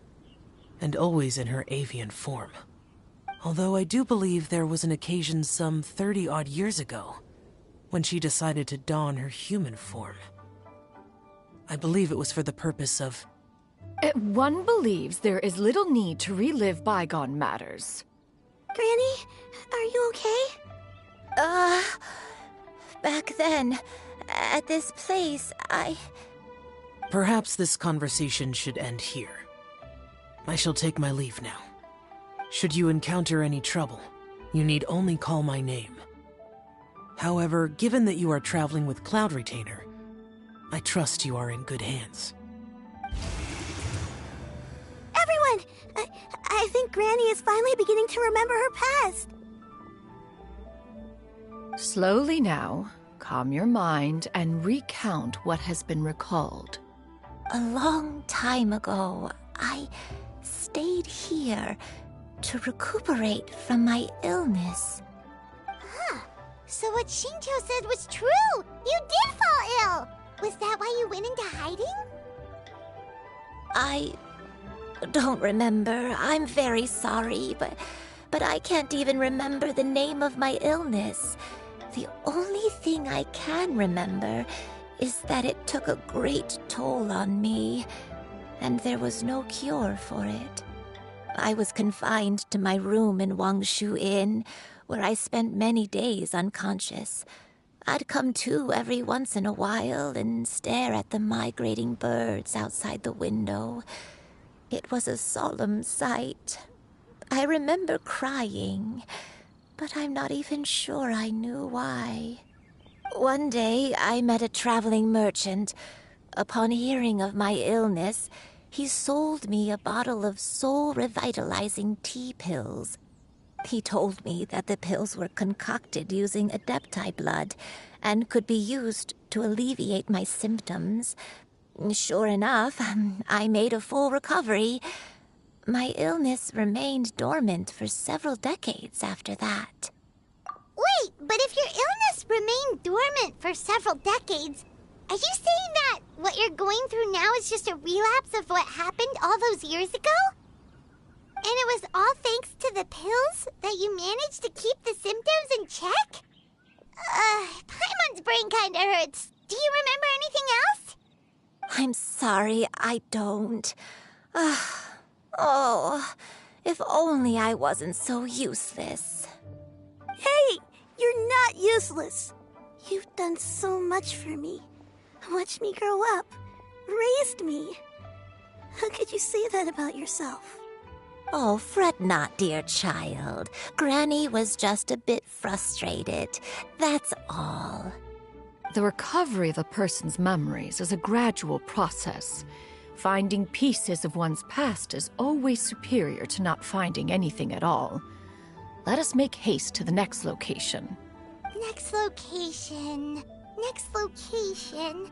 and always in her avian form. Although I do believe there was an occasion some 30-odd years ago, when she decided to don her human form. I believe it was for the purpose of... One believes there is little need to relive bygone matters. Granny, are you okay? Back then, at this place, Perhaps this conversation should end here. I shall take my leave now. Should you encounter any trouble, you need only call my name. However, given that you are traveling with Cloud Retainer, I trust you are in good hands. Everyone! I think Granny is finally beginning to remember her past. Slowly now, calm your mind and recount what has been recalled. A long time ago, I stayed here to recuperate from my illness. Huh. So what Shinto said was true! You did fall ill! Was that why you went into hiding? I don't remember. I'm very sorry, but I can't even remember the name of my illness. The only thing I can remember is that it took a great toll on me, and there was no cure for it. I was confined to my room in Wangshu Inn, where I spent many days unconscious. I'd come to every once in a while and stare at the migrating birds outside the window. It was a solemn sight. I remember crying, but I'm not even sure I knew why. One day, I met a traveling merchant. Upon hearing of my illness, he sold me a bottle of soul-revitalizing tea pills. He told me that the pills were concocted using Adepti blood and could be used to alleviate my symptoms. Sure enough, I made a full recovery. My illness remained dormant for several decades after that. Wait, but if your illness remained dormant for several decades, are you saying that what you're going through now is just a relapse of what happened all those years ago? And it was all thanks to the pills that you managed to keep the symptoms in check? Paimon's brain kinda hurts. Do you remember anything else? I'm sorry, I don't. Oh, if only I wasn't so useless. Hey, you're not useless. You've done so much for me. Watched me grow up. Raised me. How could you say that about yourself? Oh, fret not, dear child. Granny was just a bit frustrated. That's all. The recovery of a person's memories is a gradual process. Finding pieces of one's past is always superior to not finding anything at all. Let us make haste to the next location. Next location. Next location.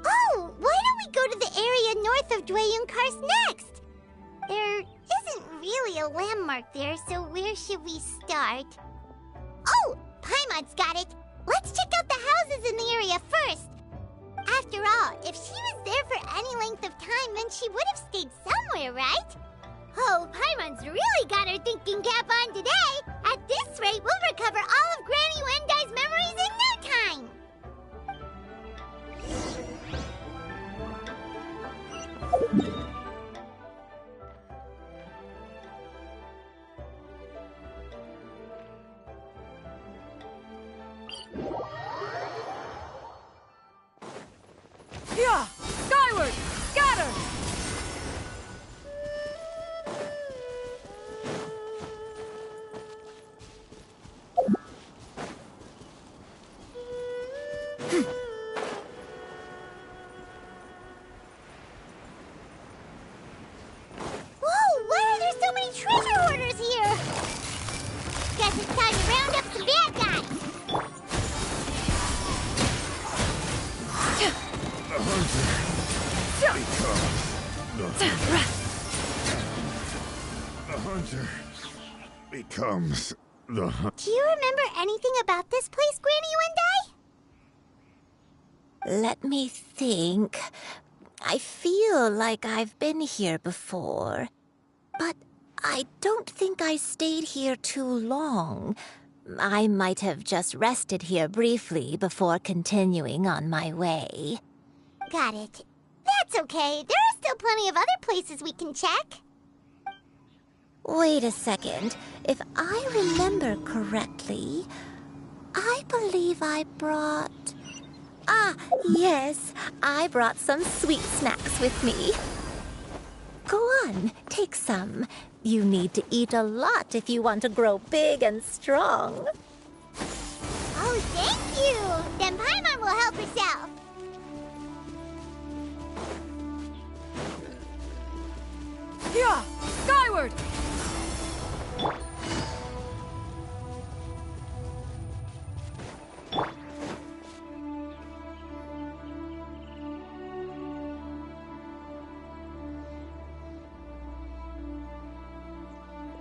Oh, why don't we go to the area north of Dwayun Karst next? There isn't really a landmark there, so where should we start? Oh, Paimon's got it. Let's check out the houses in the area first. After all, if she was there for any length of time, then she would have stayed somewhere, right? Oh, Paimon's really got her thinking cap on today. At this rate, we'll recover all of Granny Wendai's memories in no time. Yeah! Skyward! Scatter! The hunter becomes the hunt. Do you remember anything about this place, Granny Wendai? Let me think. I feel like I've been here before, but I don't think I stayed here too long. I might have just rested here briefly before continuing on my way. Got it. That's okay. There are still plenty of other places we can check. Wait a second. If I remember correctly, I believe I brought... Ah, yes. I brought some sweet snacks with me. Go on, take some. You need to eat a lot if you want to grow big and strong. Oh, thank you! Then Paimon will help herself. Yeah! Skyward!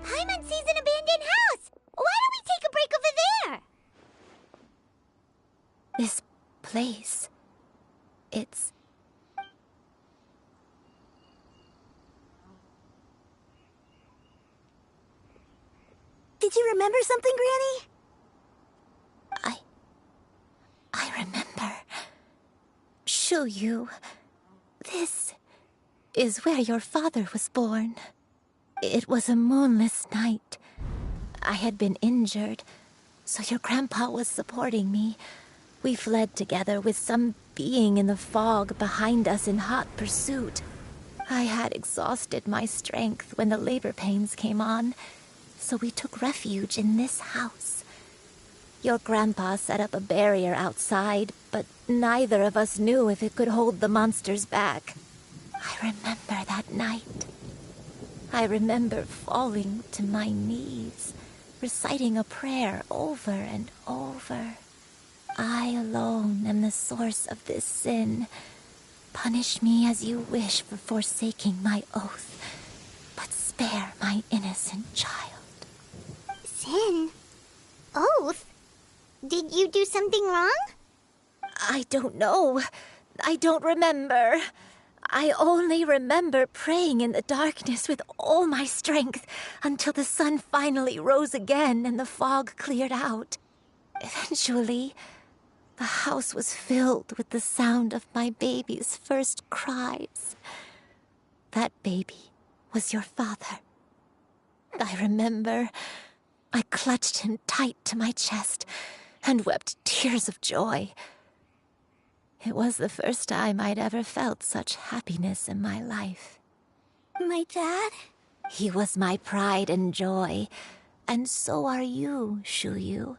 Paimon sees an abandoned house. Why don't we take a break over there? This place... it's... Did you remember something, Granny? I remember. Xianyun. This is where your father was born. It was a moonless night. I had been injured, so your grandpa was supporting me. We fled together with some being in the fog behind us in hot pursuit. I had exhausted my strength when the labor pains came on, so we took refuge in this house. Your grandpa set up a barrier outside, but neither of us knew if it could hold the monsters back. I remember that night. I remember falling to my knees, reciting a prayer over and over. I alone am the source of this sin. Punish me as you wish for forsaking my oath, but spare my innocent child. Sin? Oath? Did you do something wrong? I don't know. I don't remember. I only remember praying in the darkness with all my strength until the sun finally rose again and the fog cleared out. Eventually, the house was filled with the sound of my baby's first cries. That baby was your father. I remember I clutched him tight to my chest and wept tears of joy. It was the first time I'd ever felt such happiness in my life. My dad? He was my pride and joy, and so are you, Xianyun.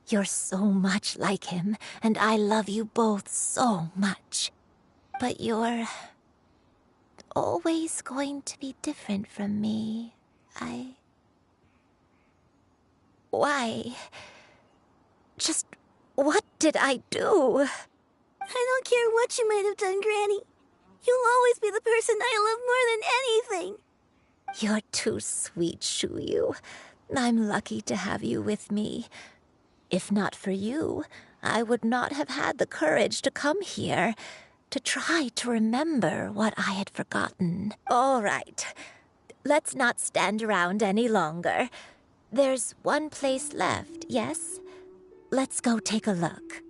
You're so much like him, and I love you both so much. But you're always going to be different from me. Why? Just what did I do? I don't care what you might have done, Granny. You'll always be the person I love more than anything. You're too sweet, Xianyun. I'm lucky to have you with me. If not for you, I would not have had the courage to come here, to try to remember what I had forgotten. All right, let's not stand around any longer. There's one place left, yes? Let's go take a look.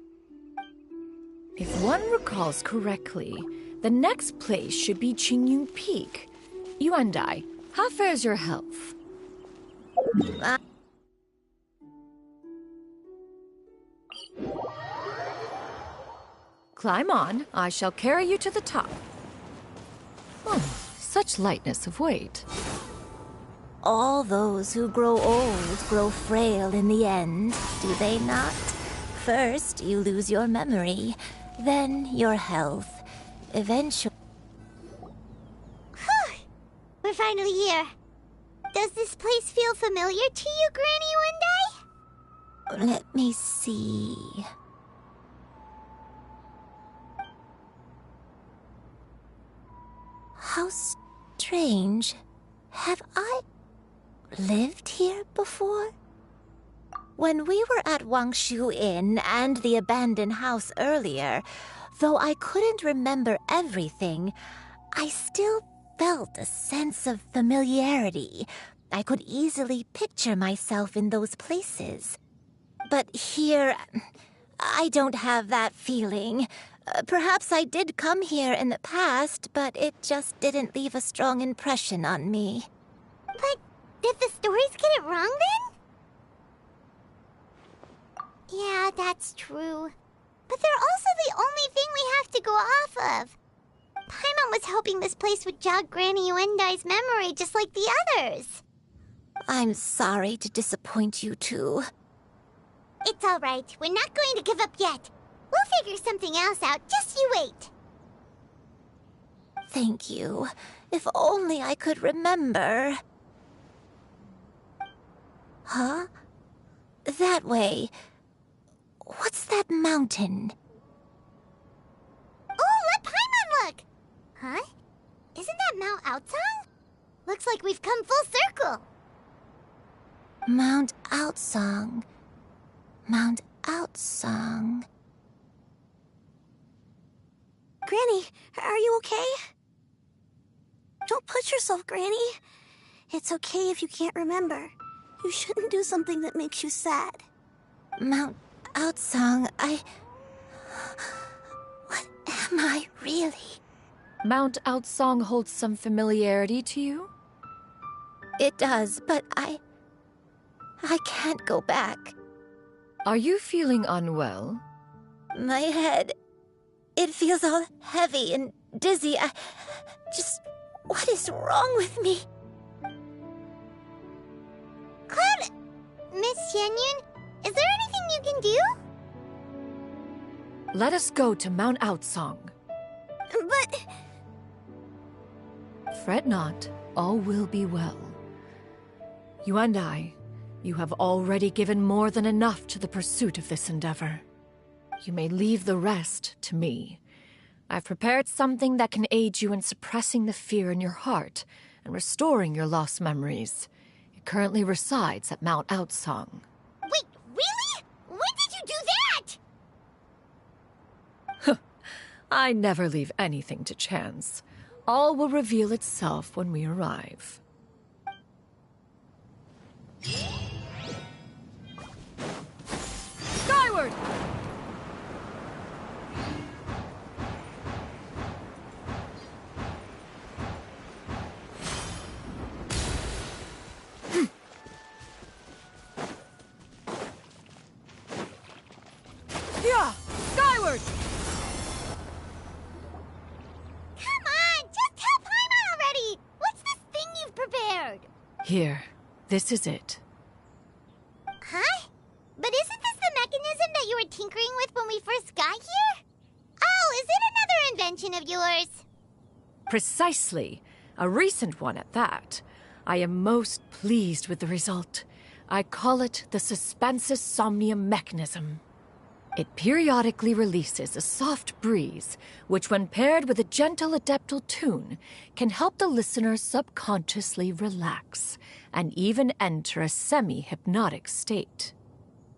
If one recalls correctly, the next place should be Xianyun Peak. Yuandai, how fares your health? Climb on. I shall carry you to the top. Oh, such lightness of weight. All those who grow old grow frail in the end, do they not? First, you lose your memory, then your health. Eventually... We're finally here. Does this place feel familiar to you, Granny Wendai? Let me see... How strange. Have I lived here before? When we were at Wangshu Inn and the abandoned house earlier, though I couldn't remember everything, I still felt a sense of familiarity. I could easily picture myself in those places. But here, I don't have that feeling. Perhaps I did come here in the past, but it just didn't leave a strong impression on me. But did the stories get it wrong then? Yeah, that's true. But they're also the only thing we have to go off of. Paimon was hoping this place would jog Granny Yuendai's memory just like the others. I'm sorry to disappoint you too. It's all right. We're not going to give up yet. We'll figure something else out. Just you wait. Thank you. If only I could remember. Huh? That way. What's that mountain? Oh, let Paimon look! Huh? Isn't that Mount Outsang? Looks like we've come full circle. Mount Outsang. Mount Outsang. Granny, are you okay? Don't push yourself, Granny. It's okay if you can't remember. You shouldn't do something that makes you sad. Mount Outsang, What am I really? Mount Outsang holds some familiarity to you? It does, but I can't go back. Are you feeling unwell? My head, it feels all heavy and dizzy. What is wrong with me? Cloud, Miss Xianyun, is there anything you can do? Let us go to Mount Outsang. But... Fret not, all will be well. You and I, you have already given more than enough to the pursuit of this endeavor. You may leave the rest to me. I've prepared something that can aid you in suppressing the fear in your heart and restoring your lost memories. It currently resides at Mount Outsang. Wait, really? When did you do that? I never leave anything to chance. All will reveal itself when we arrive. Skyward! Yeah! Skyward! Come on, just tell Paimon already! What's this thing you've prepared? Here, this is it. Huh? But isn't this the mechanism that you were tinkering with when we first got here? Oh, is it another invention of yours? Precisely. A recent one at that. I am most pleased with the result. I call it the Suspensus Somnium mechanism. It periodically releases a soft breeze, which when paired with a gentle adeptal tune, can help the listener subconsciously relax and even enter a semi-hypnotic state.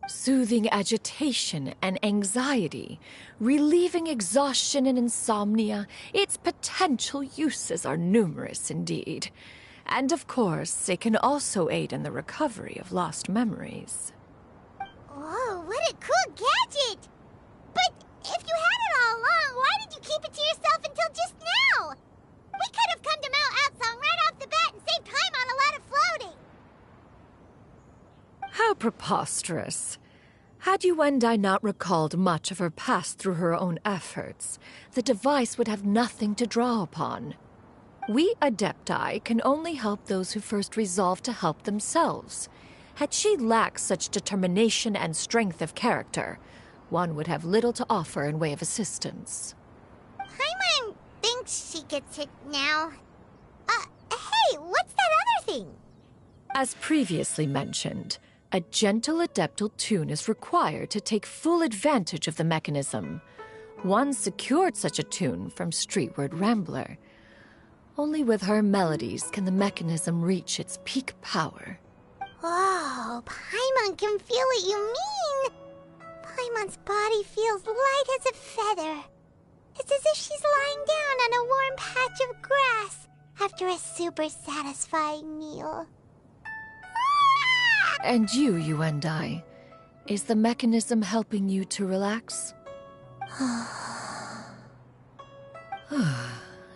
Soothing agitation and anxiety, relieving exhaustion and insomnia, its potential uses are numerous indeed. And of course, it can also aid in the recovery of lost memories. Whoa, what a cool gadget! But if you had it all along, why did you keep it to yourself until just now? We could have come to Mount Outsang right off the bat and saved time on a lot of floating. How preposterous. Had Yuendai not recalled much of her past through her own efforts, the device would have nothing to draw upon. We Adepti can only help those who first resolve to help themselves. Had she lacked such determination and strength of character, one would have little to offer in way of assistance. Paimon thinks she gets it now. Hey, what's that other thing? As previously mentioned, a gentle adeptal tune is required to take full advantage of the mechanism. One secured such a tune from Streetward Rambler. Only with her melodies can the mechanism reach its peak power. Whoa, Paimon can feel what you mean! Paimon's body feels light as a feather. It's as if she's lying down on a warm patch of grass after a super satisfying meal. And you Yuendai, is the mechanism helping you to relax?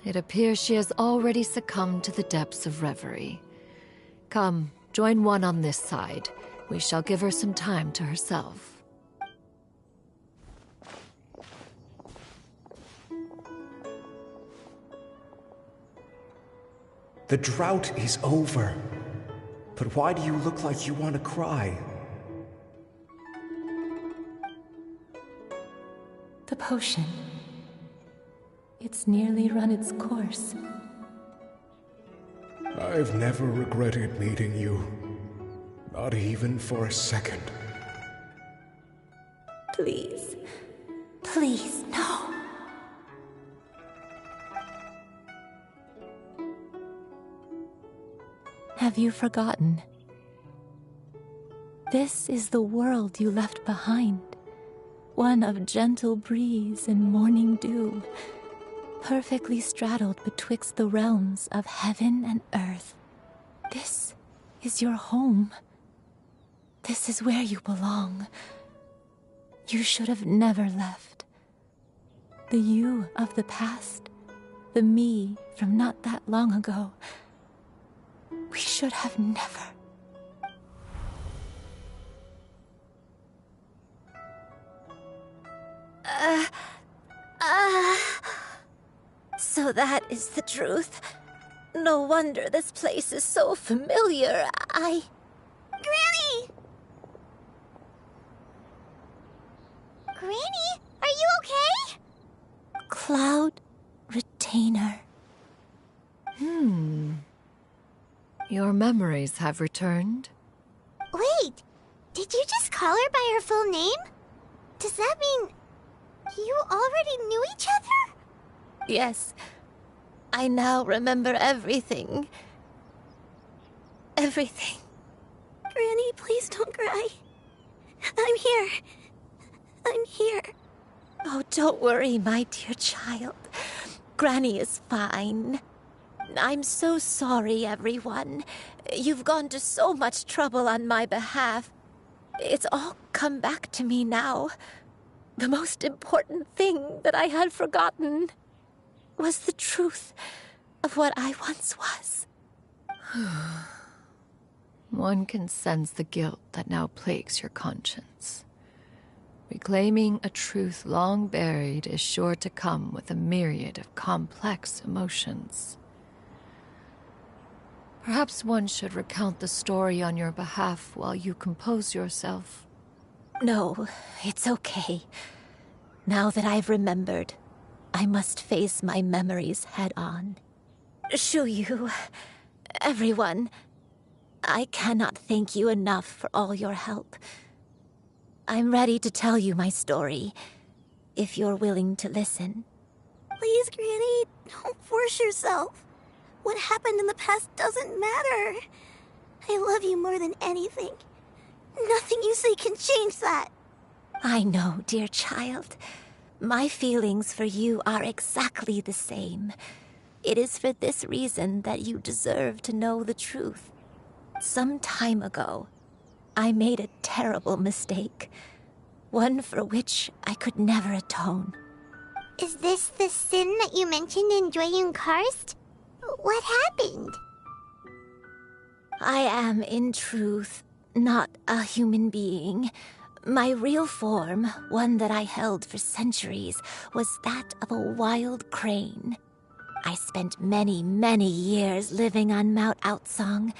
It appears she has already succumbed to the depths of reverie. Come, join one on this side. We shall give her some time to herself. The drought is over. But why do you look like you want to cry? The potion. It's nearly run its course. I've never regretted meeting you. Not even for a second. Please. Please, no. Have you forgotten? This is the world you left behind. One of gentle breeze and morning dew, perfectly straddled betwixt the realms of heaven and earth. This is your home. This is where you belong. You should have never left. The you of the past, the me from not that long ago, we should have never. So that is the truth. No wonder this place is so familiar. Granny! Granny, are you okay? Cloud Retainer. Your memories have returned? Wait, did you just call her by her full name? Does that mean you already knew each other? Yes. I now remember everything. Everything. Granny, please don't cry. I'm here. I'm here. Oh, don't worry, my dear child. Granny is fine. I'm so sorry, everyone. You've gone to so much trouble on my behalf. It's all come back to me now. The most important thing that I had forgotten was the truth of what I once was. One can sense the guilt that now plagues your conscience. Reclaiming a truth long buried is sure to come with a myriad of complex emotions. Perhaps one should recount the story on your behalf while you compose yourself. No, it's okay. Now that I've remembered, I must face my memories head on. Shuyu, everyone, I cannot thank you enough for all your help. I'm ready to tell you my story, if you're willing to listen. Please, Granny, don't force yourself. What happened in the past doesn't matter. I love you more than anything. Nothing you say can change that. I know, dear child. My feelings for you are exactly the same. It is for this reason that you deserve to know the truth. Some time ago, I made a terrible mistake. One for which I could never atone. Is this the sin that you mentioned in Xianyun Karst? What happened? I am, in truth, not a human being. My real form, one that I held for centuries, was that of a wild crane. I spent many, many years living on Mount Outsong,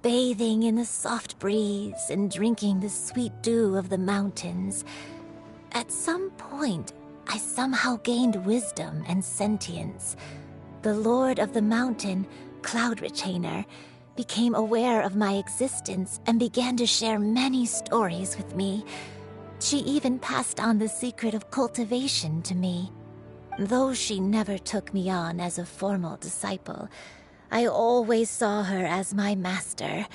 bathing in the soft breeze and drinking the sweet dew of the mountains. At some point, I somehow gained wisdom and sentience. The Lord of the Mountain, Cloud Retainer, became aware of my existence and began to share many stories with me. She even passed on the secret of cultivation to me. Though she never took me on as a formal disciple, I always saw her as my master.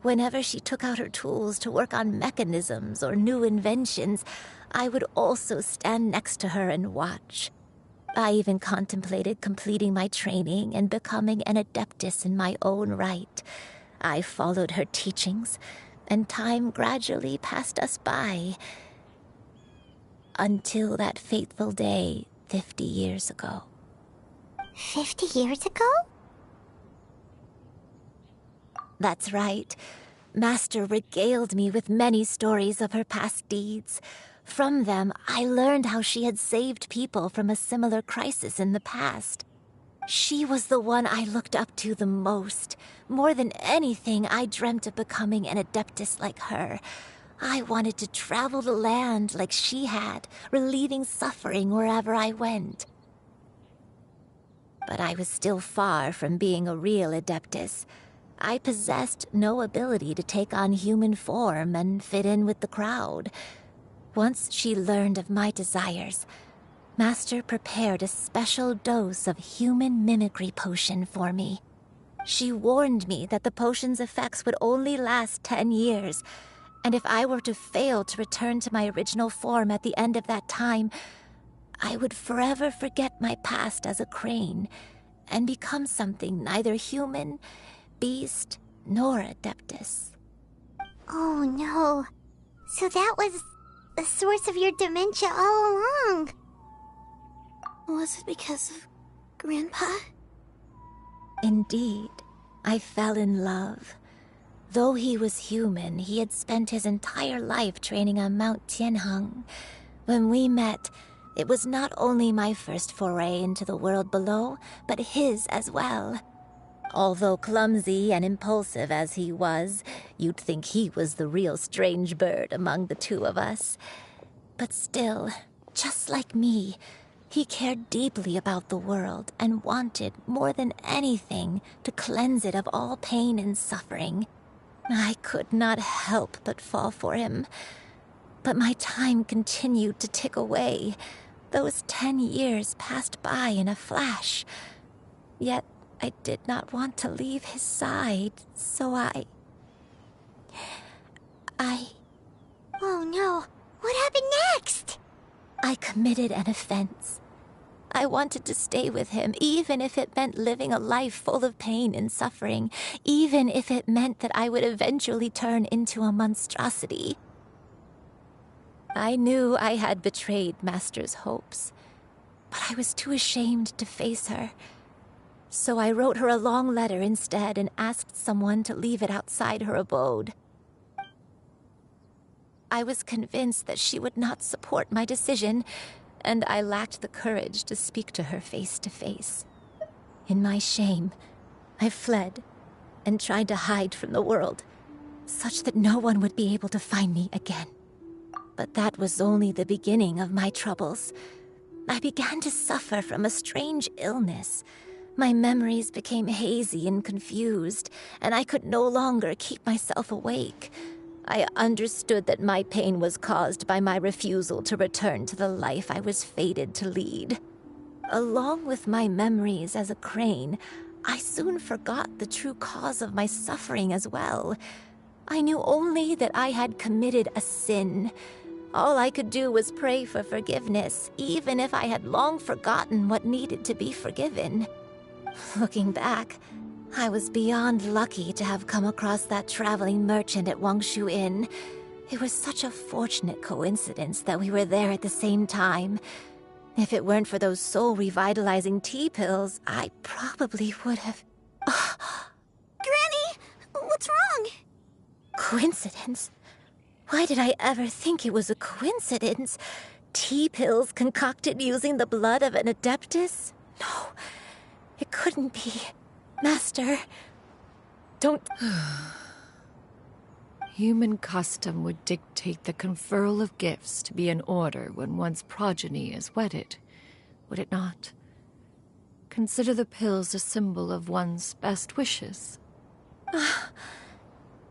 Whenever she took out her tools to work on mechanisms or new inventions, I would also stand next to her and watch. I even contemplated completing my training and becoming an adeptus in my own right. I followed her teachings, and time gradually passed us by. Until that fateful day 50 years ago. 50 years ago? That's right. Master regaled me with many stories of her past deeds. From them, I learned how she had saved people from a similar crisis in the past. She was the one I looked up to the most. More than anything, I dreamt of becoming an adeptus like her. I wanted to travel the land like she had, relieving suffering wherever I went. But I was still far from being a real adeptus. I possessed no ability to take on human form and fit in with the crowd. Once she learned of my desires, Master prepared a special dose of human mimicry potion for me. She warned me that the potion's effects would only last 10 years, and if I were to fail to return to my original form at the end of that time, I would forever forget my past as a crane and become something neither human, beast, nor adeptus. Oh no. So that was the source of your dementia all along. Was it because of Grandpa? Indeed, I fell in love. Though he was human, he had spent his entire life training on Mount Tianheng. When we met, it was not only my first foray into the world below, but his as well. Although clumsy and impulsive as he was, you'd think he was the real strange bird among the two of us. But still, just like me, he cared deeply about the world and wanted, more than anything, to cleanse it of all pain and suffering. I could not help but fall for him. But my time continued to tick away. Those 10 years passed by in a flash. Yet I did not want to leave his side, so I... Oh no, what happened next? I committed an offense. I wanted to stay with him, even if it meant living a life full of pain and suffering, even if it meant that I would eventually turn into a monstrosity. I knew I had betrayed Master's hopes, but I was too ashamed to face her. So I wrote her a long letter instead and asked someone to leave it outside her abode. I was convinced that she would not support my decision, and I lacked the courage to speak to her face to face. In my shame, I fled and tried to hide from the world, such that no one would be able to find me again. But that was only the beginning of my troubles. I began to suffer from a strange illness. My memories became hazy and confused, and I could no longer keep myself awake. I understood that my pain was caused by my refusal to return to the life I was fated to lead. Along with my memories as a crane, I soon forgot the true cause of my suffering as well. I knew only that I had committed a sin. All I could do was pray for forgiveness, even if I had long forgotten what needed to be forgiven. Looking back, I was beyond lucky to have come across that traveling merchant at Wangshu Inn. It was such a fortunate coincidence that we were there at the same time. If it weren't for those soul-revitalizing tea pills, I probably would have... Granny! What's wrong? Coincidence? Why did I ever think it was a coincidence? Tea pills concocted using the blood of an adeptus? No, it couldn't be. Master, don't... Human custom would dictate the conferral of gifts to be in order when one's progeny is wedded, would it not? Consider the pills a symbol of one's best wishes.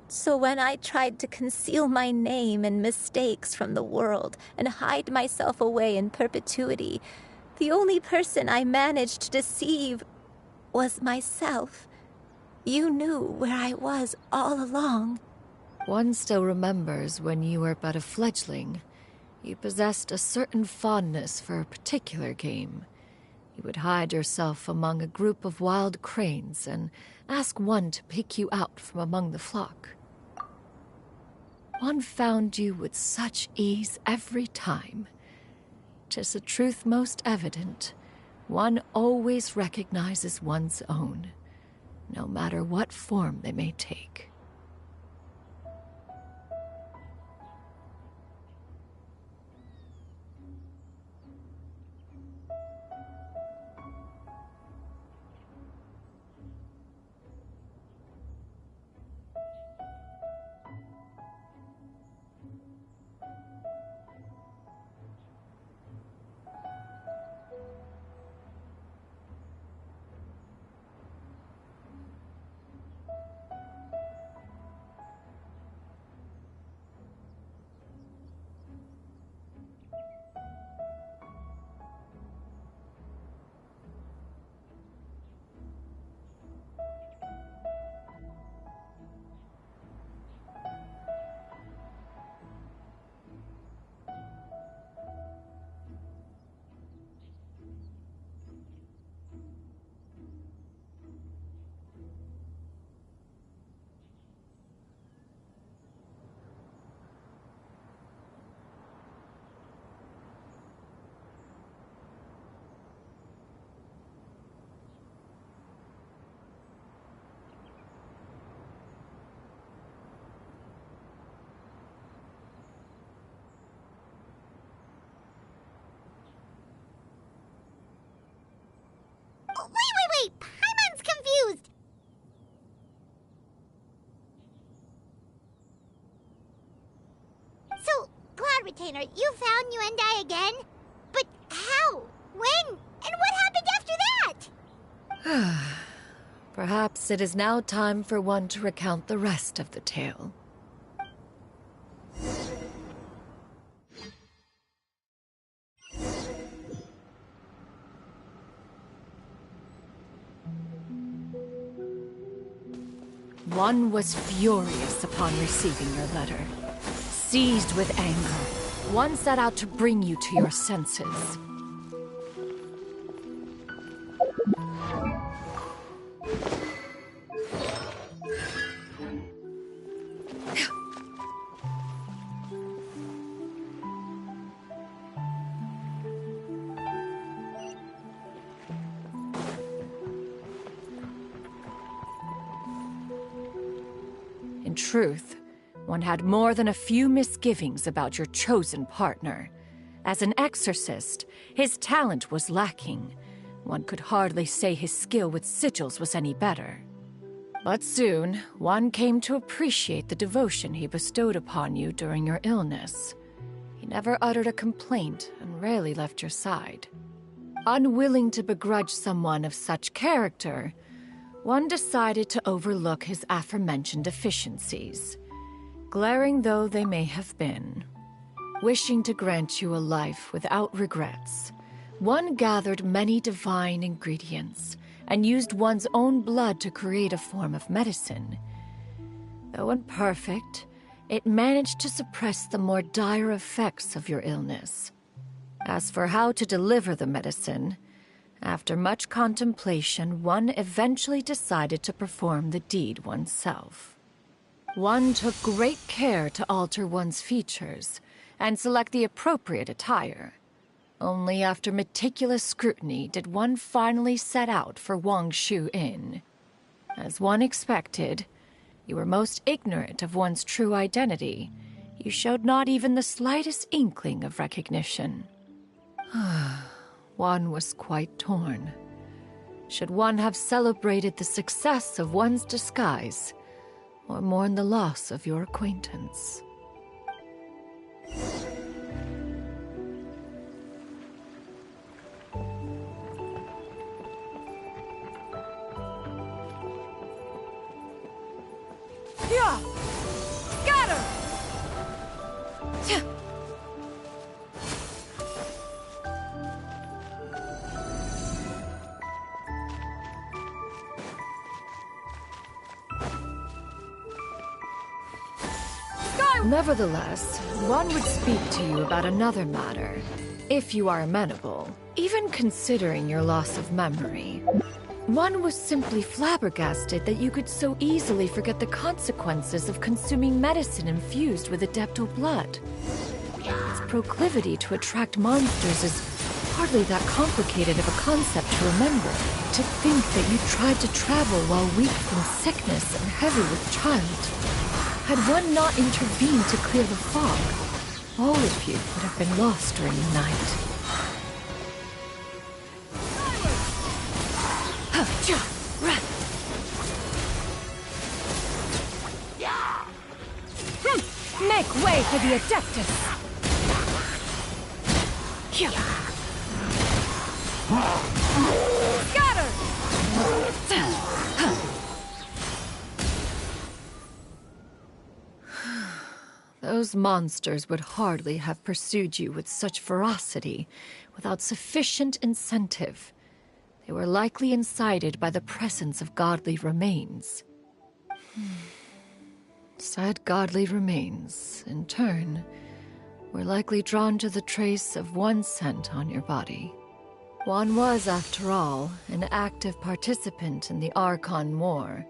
So when I tried to conceal my name and mistakes from the world and hide myself away in perpetuity, The only person I managed to deceive was myself. You knew where I was all along. One still remembers when you were but a fledgling. You possessed a certain fondness for a particular game. You would hide yourself among a group of wild cranes and ask one to pick you out from among the flock. One found you with such ease every time. 'Tis a truth most evident. One always recognizes one's own, no matter what form they may take. Wait! Paimon's confused! So, Cloud Retainer, you found Yuendai again? But how? When? And what happened after that? Perhaps it is now time for one to recount the rest of the tale. One was furious upon receiving your letter. Seized with anger, one set out to bring you to your senses. In truth, one had more than a few misgivings about your chosen partner. As an exorcist, his talent was lacking. One could hardly say his skill with sigils was any better. But soon, one came to appreciate the devotion he bestowed upon you during your illness. He never uttered a complaint and rarely left your side. Unwilling to begrudge someone of such character, one decided to overlook his aforementioned deficiencies, glaring though they may have been. Wishing to grant you a life without regrets, one gathered many divine ingredients and used one's own blood to create a form of medicine. Though imperfect, it managed to suppress the more dire effects of your illness. As for how to deliver the medicine, after much contemplation, one eventually decided to perform the deed oneself. One took great care to alter one's features and select the appropriate attire. Only after meticulous scrutiny did one finally set out for Wangshu Inn. As one expected, you were most ignorant of one's true identity. You showed not even the slightest inkling of recognition. One was quite torn. Should one have celebrated the success of one's disguise, or mourn the loss of your acquaintance? Yeah! Scatter! Nevertheless, one would speak to you about another matter, if you are amenable, even considering your loss of memory. One was simply flabbergasted that you could so easily forget the consequences of consuming medicine infused with Adeptal blood. Its proclivity to attract monsters is hardly that complicated of a concept to remember. To think that you tried to travel while weak from sickness and heavy with child. Had one not intervened to clear the fog, all of you would have been lost during the night. Make way for the Adeptus! Scatter! Those monsters would hardly have pursued you with such ferocity without sufficient incentive. They were likely incited by the presence of godly remains. Said godly remains, in turn, were likely drawn to the trace of one scent on your body. One was, after all, an active participant in the Archon War.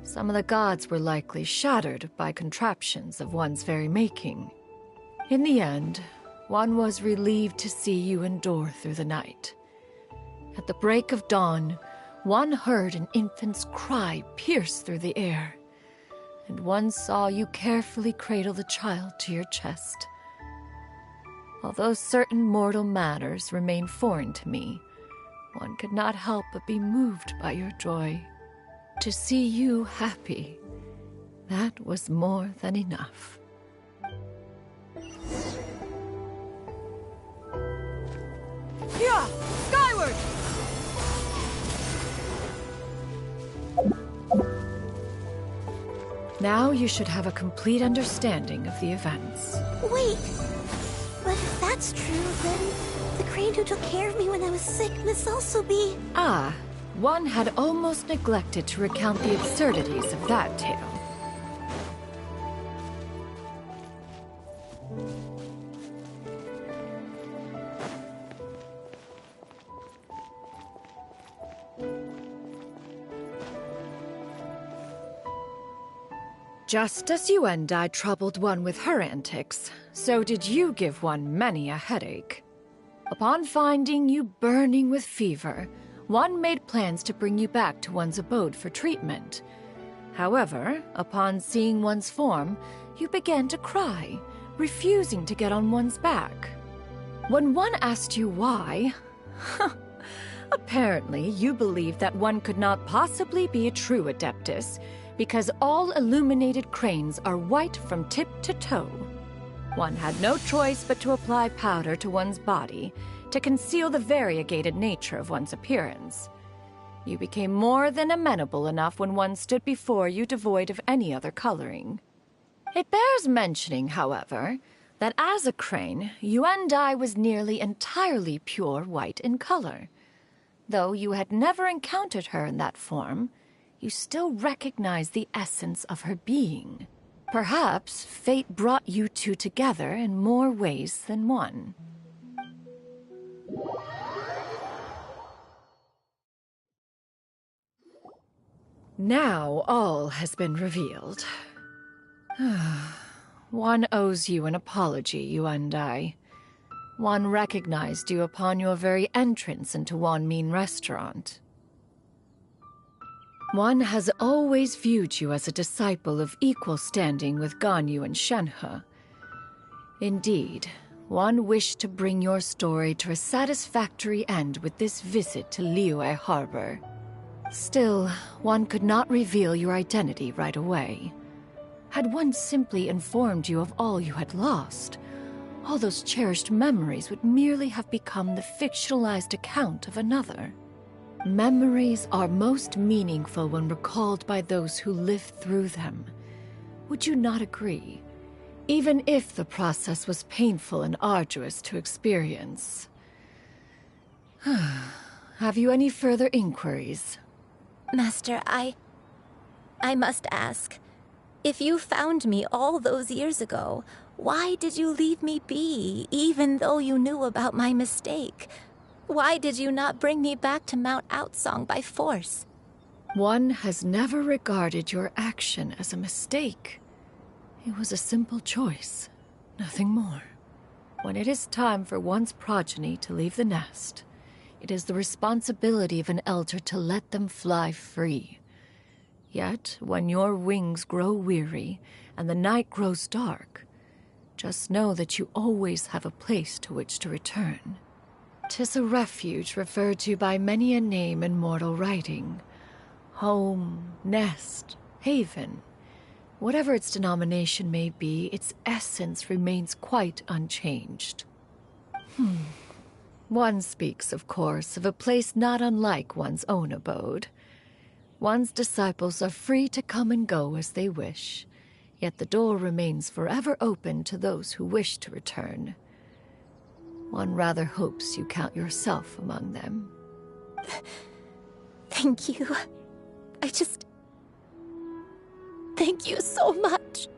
Some of the gods were likely shattered by contraptions of one's very making. In the end, one was relieved to see you endure through the night. At the break of dawn, one heard an infant's cry pierce through the air, and one saw you carefully cradle the child to your chest. Although certain mortal matters remain foreign to me, one could not help but be moved by your joy. To see you happy, that was more than enough. Yeah! Skyward! Now you should have a complete understanding of the events. Wait! But if that's true, then the crane who took care of me when I was sick must also be... Ah, one had almost neglected to recount the absurdities of that tale. Just as you and I troubled one with her antics, so did you give one many a headache. Upon finding you burning with fever, one made plans to bring you back to one's abode for treatment. However, upon seeing one's form, you began to cry, refusing to get on one's back. When one asked you why, apparently you believed that one could not possibly be a true Adeptus, because all illuminated cranes are white from tip to toe. One had no choice but to apply powder to one's body to conceal the variegated nature of one's appearance. You became more than amenable enough when one stood before you devoid of any other coloring. It bears mentioning, however, that as a crane, Yuendai was nearly entirely pure white in color. Though you had never encountered her in that form, you still recognize the essence of her being. Perhaps fate brought you two together in more ways than one. Now all has been revealed. One owes you an apology, you and I. One recognized you upon your very entrance into Wanmin Restaurant. One has always viewed you as a disciple of equal standing with Ganyu and Shenhe. Indeed, one wished to bring your story to a satisfactory end with this visit to Liyue Harbor. Still, one could not reveal your identity right away. Had one simply informed you of all you had lost, all those cherished memories would merely have become the fictionalized account of another. Memories are most meaningful when recalled by those who lived through them. Would you not agree? Even if the process was painful and arduous to experience. Have you any further inquiries? Master, I must ask. If you found me all those years ago, why did you leave me be, even though you knew about my mistake? Why did you not bring me back to Mount Outsong by force? One has never regarded your action as a mistake. It was a simple choice, nothing more. When it is time for one's progeny to leave the nest, it is the responsibility of an elder to let them fly free. Yet, when your wings grow weary and the night grows dark, just know that you always have a place to which to return. 'Tis a refuge referred to by many a name in mortal writing. Home, nest, haven. Whatever its denomination may be, its essence remains quite unchanged. One speaks, of course, of a place not unlike one's own abode. One's disciples are free to come and go as they wish, yet the door remains forever open to those who wish to return. One rather hopes you count yourself among them. Thank you. Thank you so much.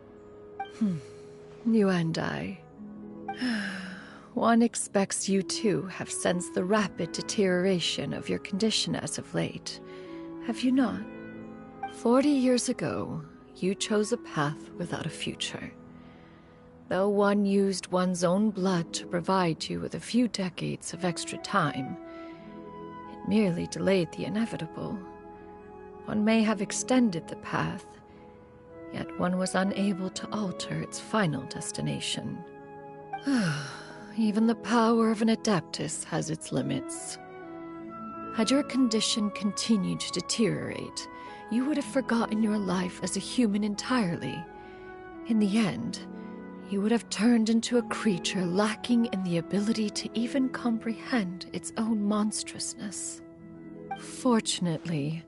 You and I. One expects you too have sensed the rapid deterioration of your condition as of late. Have you not? 40 years ago, you chose a path without a future. Though one used one's own blood to provide you with a few decades of extra time, it merely delayed the inevitable. One may have extended the path, yet one was unable to alter its final destination. Even the power of an Adeptus has its limits. Had your condition continued to deteriorate, you would have forgotten your life as a human entirely. In the end, you would have turned into a creature lacking in the ability to even comprehend its own monstrousness. Fortunately,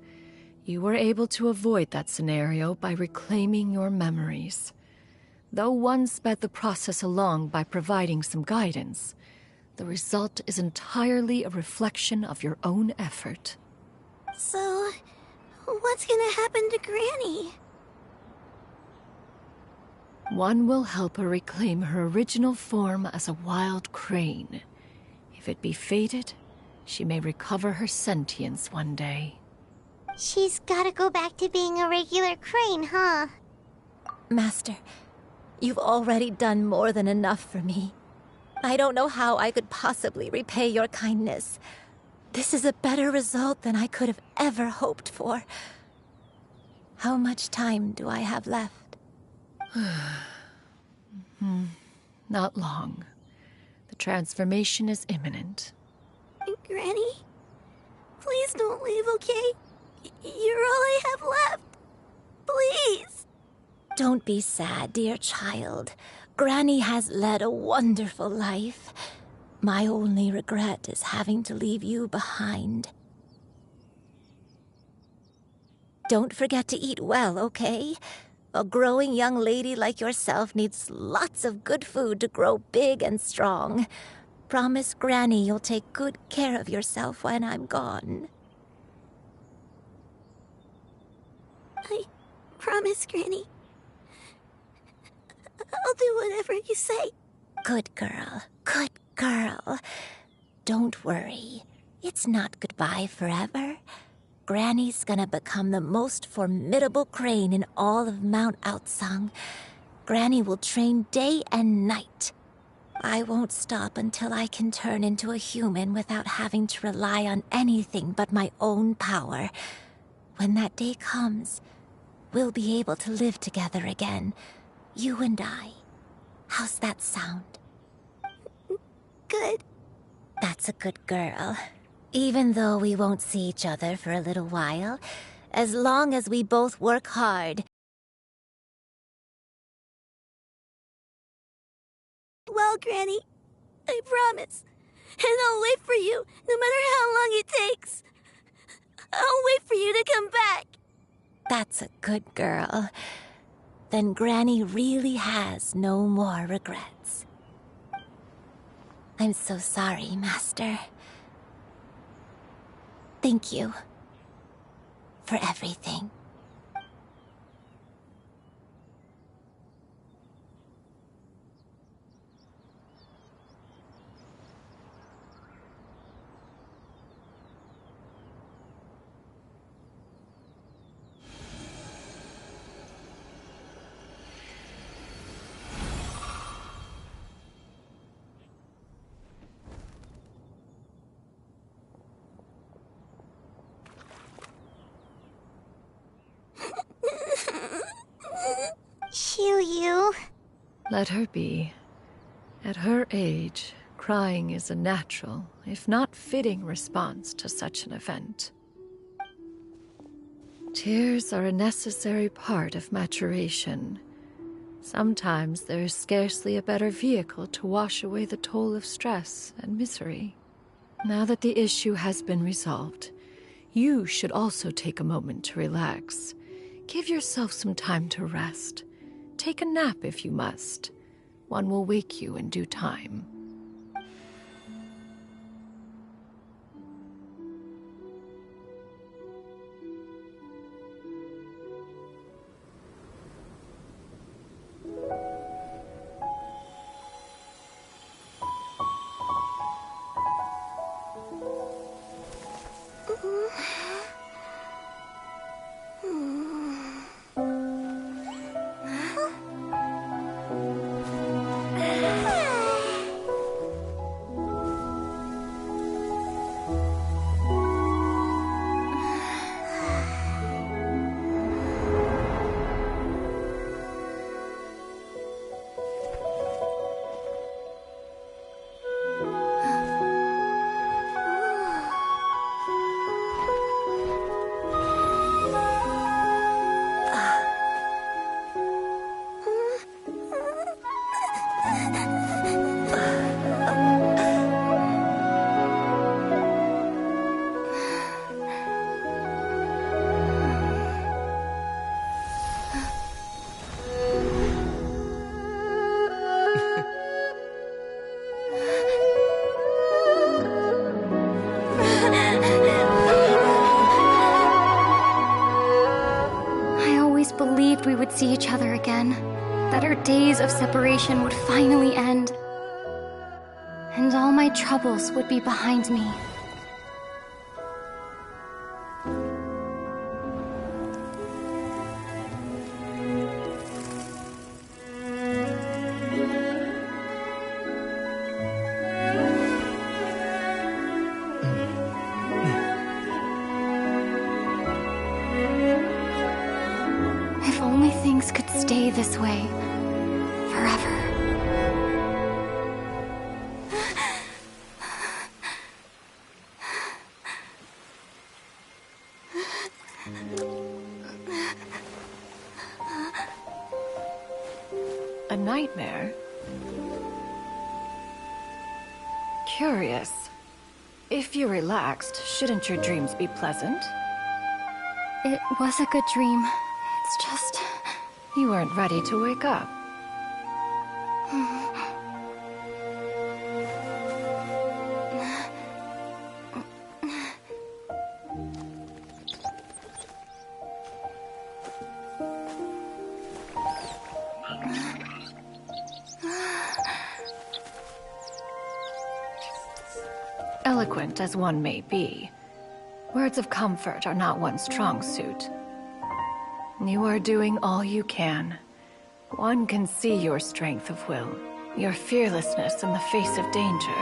you were able to avoid that scenario by reclaiming your memories. Though one sped the process along by providing some guidance, the result is entirely a reflection of your own effort. So, what's gonna happen to Granny? One will help her reclaim her original form as a wild crane. If it be fated, she may recover her sentience one day. She's gotta go back to being a regular crane, huh? Master, you've already done more than enough for me. I don't know how I could possibly repay your kindness. This is a better result than I could have ever hoped for. How much time do I have left? Not long. The transformation is imminent. Granny? Please don't leave, okay? You're all I have left. Please. Don't be sad, dear child. Granny has led a wonderful life. My only regret is having to leave you behind. Don't forget to eat well, okay? A growing young lady like yourself needs lots of good food to grow big and strong. Promise Granny you'll take good care of yourself when I'm gone. I promise, Granny. I'll do whatever you say. Good girl. Good girl. Don't worry. It's not goodbye forever. Granny's gonna become the most formidable crane in all of Mount Outsong. Granny will train day and night. I won't stop until I can turn into a human without having to rely on anything but my own power. When that day comes, we'll be able to live together again. You and I. How's that sound? Good. That's a good girl. Even though we won't see each other for a little while, as long as we both work hard. Well, Granny, I promise. And I'll wait for you, no matter how long it takes. I'll wait for you to come back. That's a good girl. Then Granny really has no more regrets. I'm so sorry, Master. Thank you for everything. Let her be. At her age, crying is a natural, if not fitting, response to such an event. Tears are a necessary part of maturation. Sometimes there is scarcely a better vehicle to wash away the toll of stress and misery. Now that the issue has been resolved, you should also take a moment to relax. Give yourself some time to rest. Take a nap if you must. One will wake you in due time. We would see each other again, that our days of separation would finally end, and all my troubles would be behind me. Things could stay this way forever. A nightmare? Curious. If you're relaxed, shouldn't your dreams be pleasant? It was a good dream. It's just... You weren't ready to wake up. Eloquent as one may be, words of comfort are not one's strong suit. You are doing all you can. One can see your strength of will, your fearlessness in the face of danger.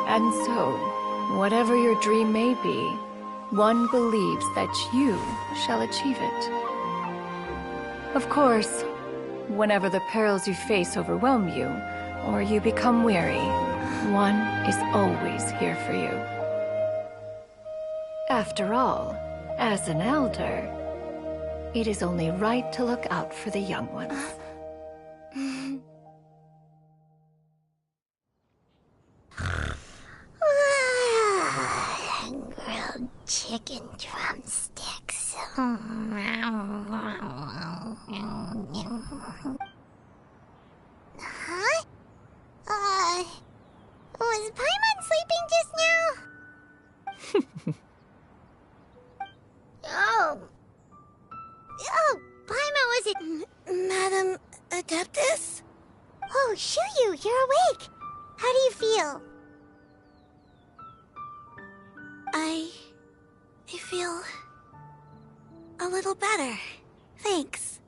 And so, whatever your dream may be, one believes that you shall achieve it. Of course, whenever the perils you face overwhelm you, or you become weary, one is always here for you. After all, as an elder, it is only right to look out for the young ones. Grilled chicken drumsticks. Huh? Was Paimon sleeping just now? Oh, Paimon, was it... Madam Adeptus? Oh, Xianyun, you're awake. How do you feel? I feel... a little better. Thanks.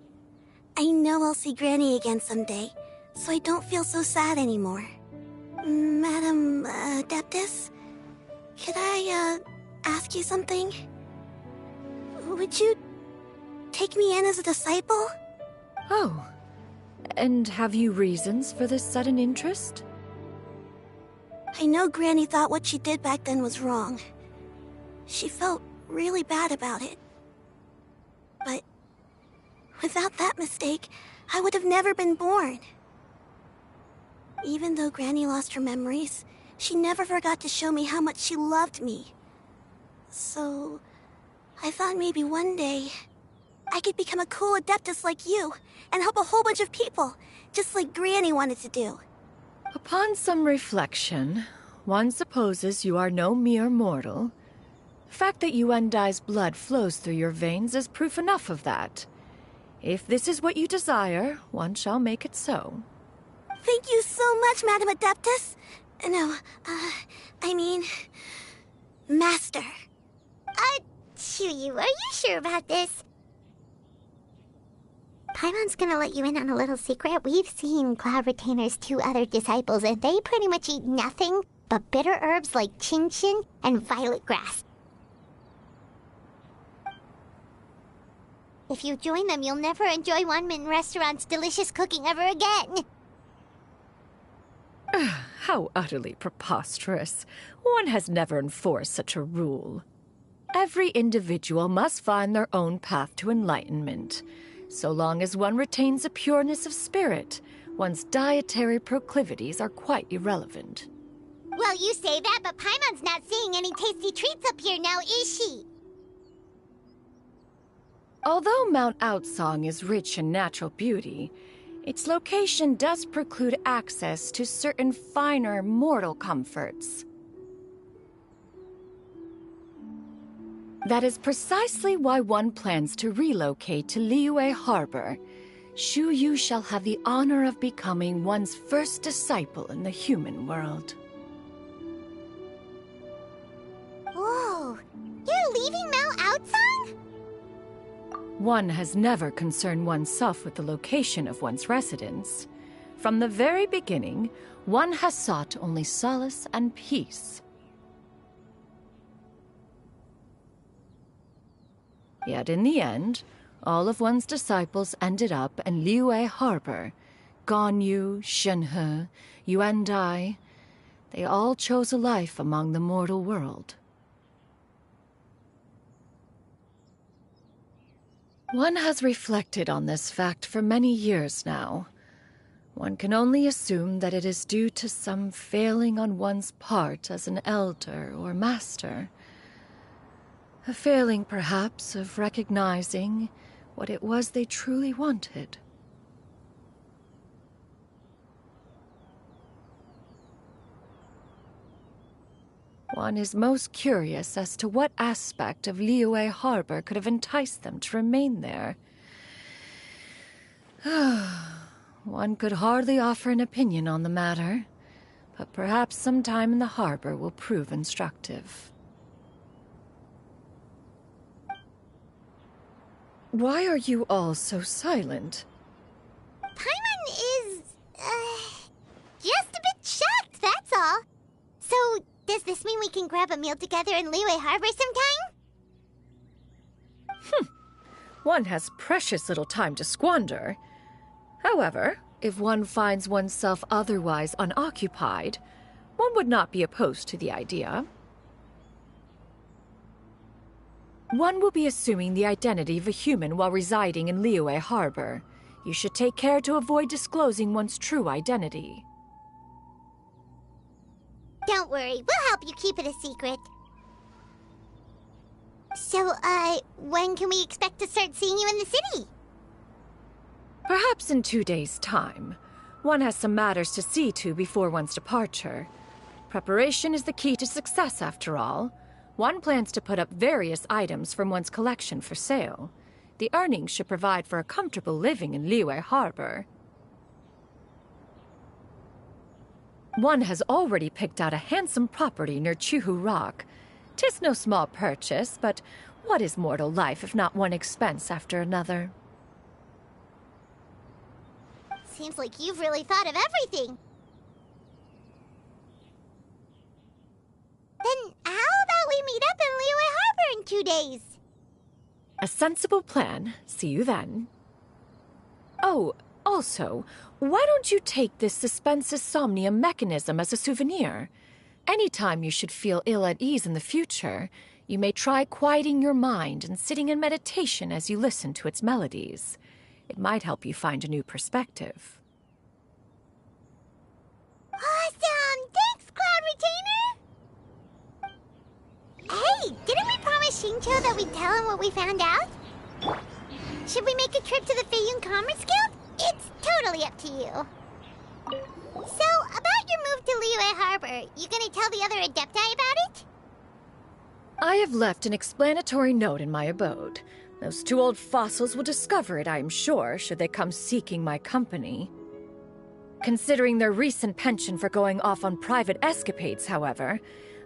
I know I'll see Granny again someday, so I don't feel so sad anymore. Madam Adeptus? Could I, ask you something? Would you take me in as a disciple? Oh, And have you reasons for this sudden interest? I know Granny thought what she did back then was wrong. She felt really bad about it. But without that mistake, I would have never been born. Even though Granny lost her memories, she never forgot to show me how much she loved me. So, I thought maybe one day I could become a cool Adeptus like you and help a whole bunch of people, just like Granny wanted to do. Upon some reflection, one supposes you are no mere mortal. The fact that Yuendai's blood flows through your veins is proof enough of that. If this is what you desire, one shall make it so. Thank you so much, Madam Adeptus. No, I mean, Master. Xianyun, are you sure about this? Paimon's gonna let you in on a little secret. We've seen Cloud Retainer's 2 other disciples, and they pretty much eat nothing but bitter herbs like Xianyun and violet grass. If you join them, you'll never enjoy Wanmin Restaurant's delicious cooking ever again. How utterly preposterous. One has never enforced such a rule. Every individual must find their own path to enlightenment. So long as one retains a pureness of spirit, one's dietary proclivities are quite irrelevant. Well, you say that, but Paimon's not seeing any tasty treats up here now, is she? Although Mount Outsong is rich in natural beauty, its location does preclude access to certain finer mortal comforts. That is precisely why one plans to relocate to Liyue Harbor. Shu Yu shall have the honor of becoming one's first disciple in the human world. Whoa, you're leaving Mount Outsong? One has never concerned oneself with the location of one's residence. From the very beginning, one has sought only solace and peace. Yet in the end, all of one's disciples ended up in Liyue Harbor. Ganyu, Shenhe, Yuendai, they all chose a life among the mortal world. One has reflected on this fact for many years now. One can only assume that it is due to some failing on one's part as an elder or master. A failing, perhaps, of recognizing what it was they truly wanted. One is most curious as to what aspect of Liyue Harbor could have enticed them to remain there. One could hardly offer an opinion on the matter, but perhaps some time in the harbor will prove instructive. Why are you all so silent? Paimon is, just a bit shocked, that's all. So, does this mean we can grab a meal together in Liyue Harbor sometime? One has precious little time to squander. However, if one finds oneself otherwise unoccupied, one would not be opposed to the idea. One will be assuming the identity of a human while residing in Liyue Harbor. You should take care to avoid disclosing one's true identity. Don't worry, we'll help you keep it a secret. So, when can we expect to start seeing you in the city? Perhaps in 2 days' time. One has some matters to see to before one's departure. Preparation is the key to success, after all. One plans to put up various items from one's collection for sale. The earnings should provide for a comfortable living in Liyue Harbor. One has already picked out a handsome property near Chuhu Rock. 'Tis no small purchase, but what is mortal life if not one expense after another? Seems like you've really thought of everything. Then how about we meet up in Liyue Harbor in 2 days? A sensible plan. See you then. Oh, Also, why don't you take this suspensus somnium mechanism as a souvenir? Anytime you should feel ill at ease in the future, you may try quieting your mind and sitting in meditation as you listen to its melodies. It might help you find a new perspective. Awesome! Thanks, Cloud Retainer! Hey, didn't we promise Xingqiu that we'd tell him what we found out? Should we make a trip to the Xianyun Commerce Guild? It's totally up to you. So, about your move to Liyue Harbor, you gonna tell the other Adepti about it? I have left an explanatory note in my abode. Those two old fossils will discover it, I am sure, should they come seeking my company. Considering their recent penchant for going off on private escapades, however,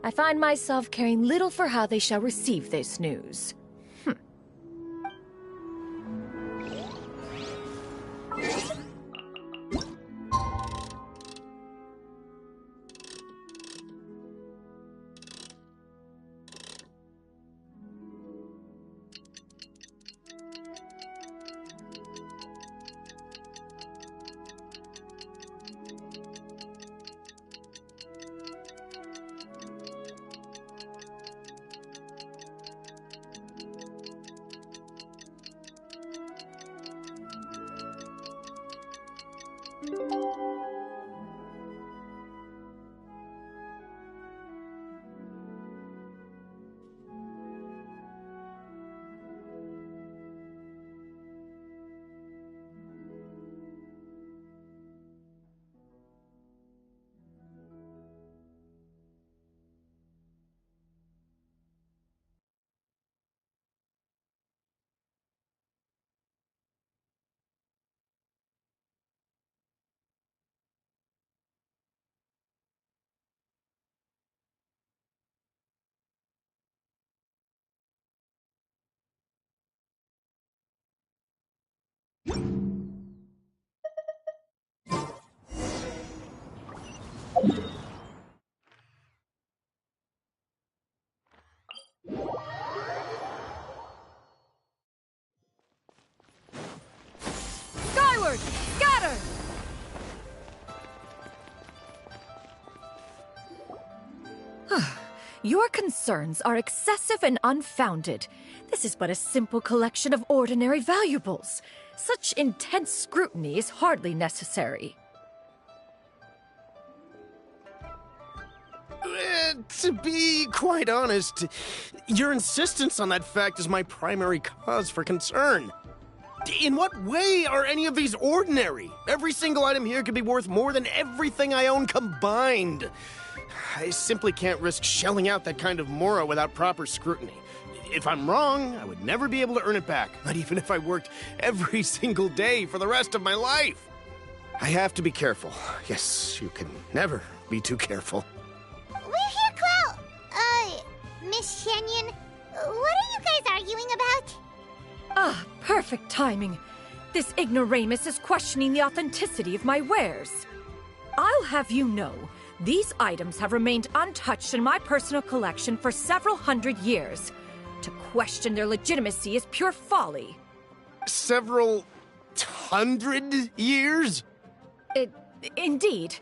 I find myself caring little for how they shall receive this news. Skyward! Scatter! Your concerns are excessive and unfounded. This is but a simple collection of ordinary valuables. Such intense scrutiny is hardly necessary. To be quite honest, your insistence on that fact is my primary cause for concern. In what way are any of these ordinary? Every single item here could be worth more than everything I own combined. I simply can't risk shelling out that kind of mora without proper scrutiny. If I'm wrong, I would never be able to earn it back, not even if I worked every single day for the rest of my life. I have to be careful. Yes, you can never be too careful. We're here, Cloud! Miss Xianyun, what are you guys arguing about? Ah, perfect timing. This ignoramus is questioning the authenticity of my wares. I'll have you know, these items have remained untouched in my personal collection for several hundred years. To question their legitimacy is pure folly. Several hundred years? Indeed.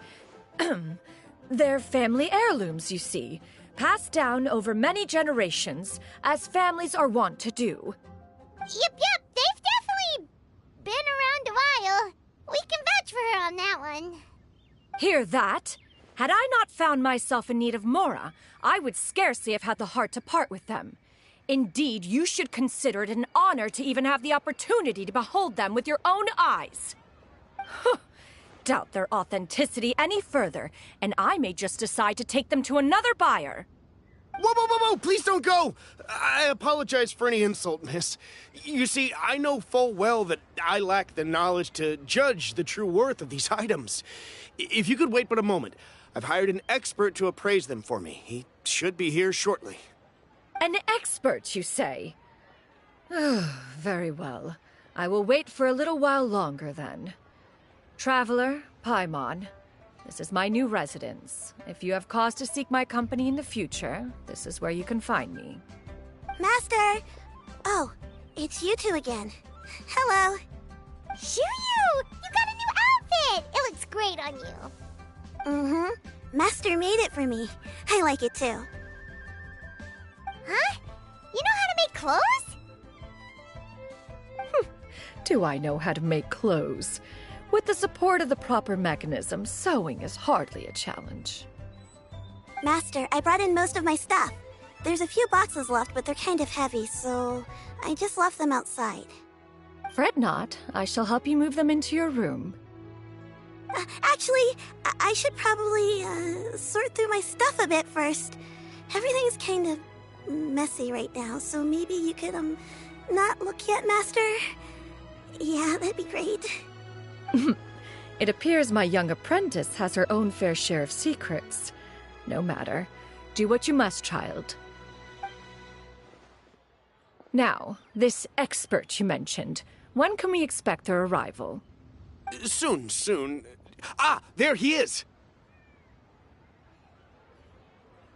They're family heirlooms, you see, passed down over many generations, as families are wont to do. Yep, they've definitely been around a while. We can vouch for her on that one. Hear that? Had I not found myself in need of mora, I would scarcely have had the heart to part with them. Indeed, you should consider it an honor to even have the opportunity to behold them with your own eyes. Doubt their authenticity any further, and I may just decide to take them to another buyer. Whoa, please don't go! I apologize for any insult, miss. You see, I know full well that I lack the knowledge to judge the true worth of these items. If you could wait but a moment, I've hired an expert to appraise them for me. He should be here shortly. An expert, you say? Very well. I will wait for a little while longer, then. Traveler, Paimon, this is my new residence. If you have cause to seek my company in the future, this is where you can find me. Master! Oh, it's you two again. Hello. Xianyun! You got it! It looks great on you. Mm-hmm. Master made it for me. I like it too. Huh? You know how to make clothes? Do I know how to make clothes? With the support of the proper mechanism, sewing is hardly a challenge. Master, I brought in most of my stuff. There's a few boxes left, but they're kind of heavy, so I just left them outside. Fret not. I shall help you move them into your room. Actually, I should probably sort through my stuff a bit first. Everything's kind of messy right now, so maybe you could, not look yet, Master? Yeah, that'd be great. It appears my young apprentice has her own fair share of secrets. No matter. Do what you must, child. Now, this expert you mentioned, when can we expect their arrival? Soon. Ah, there he is!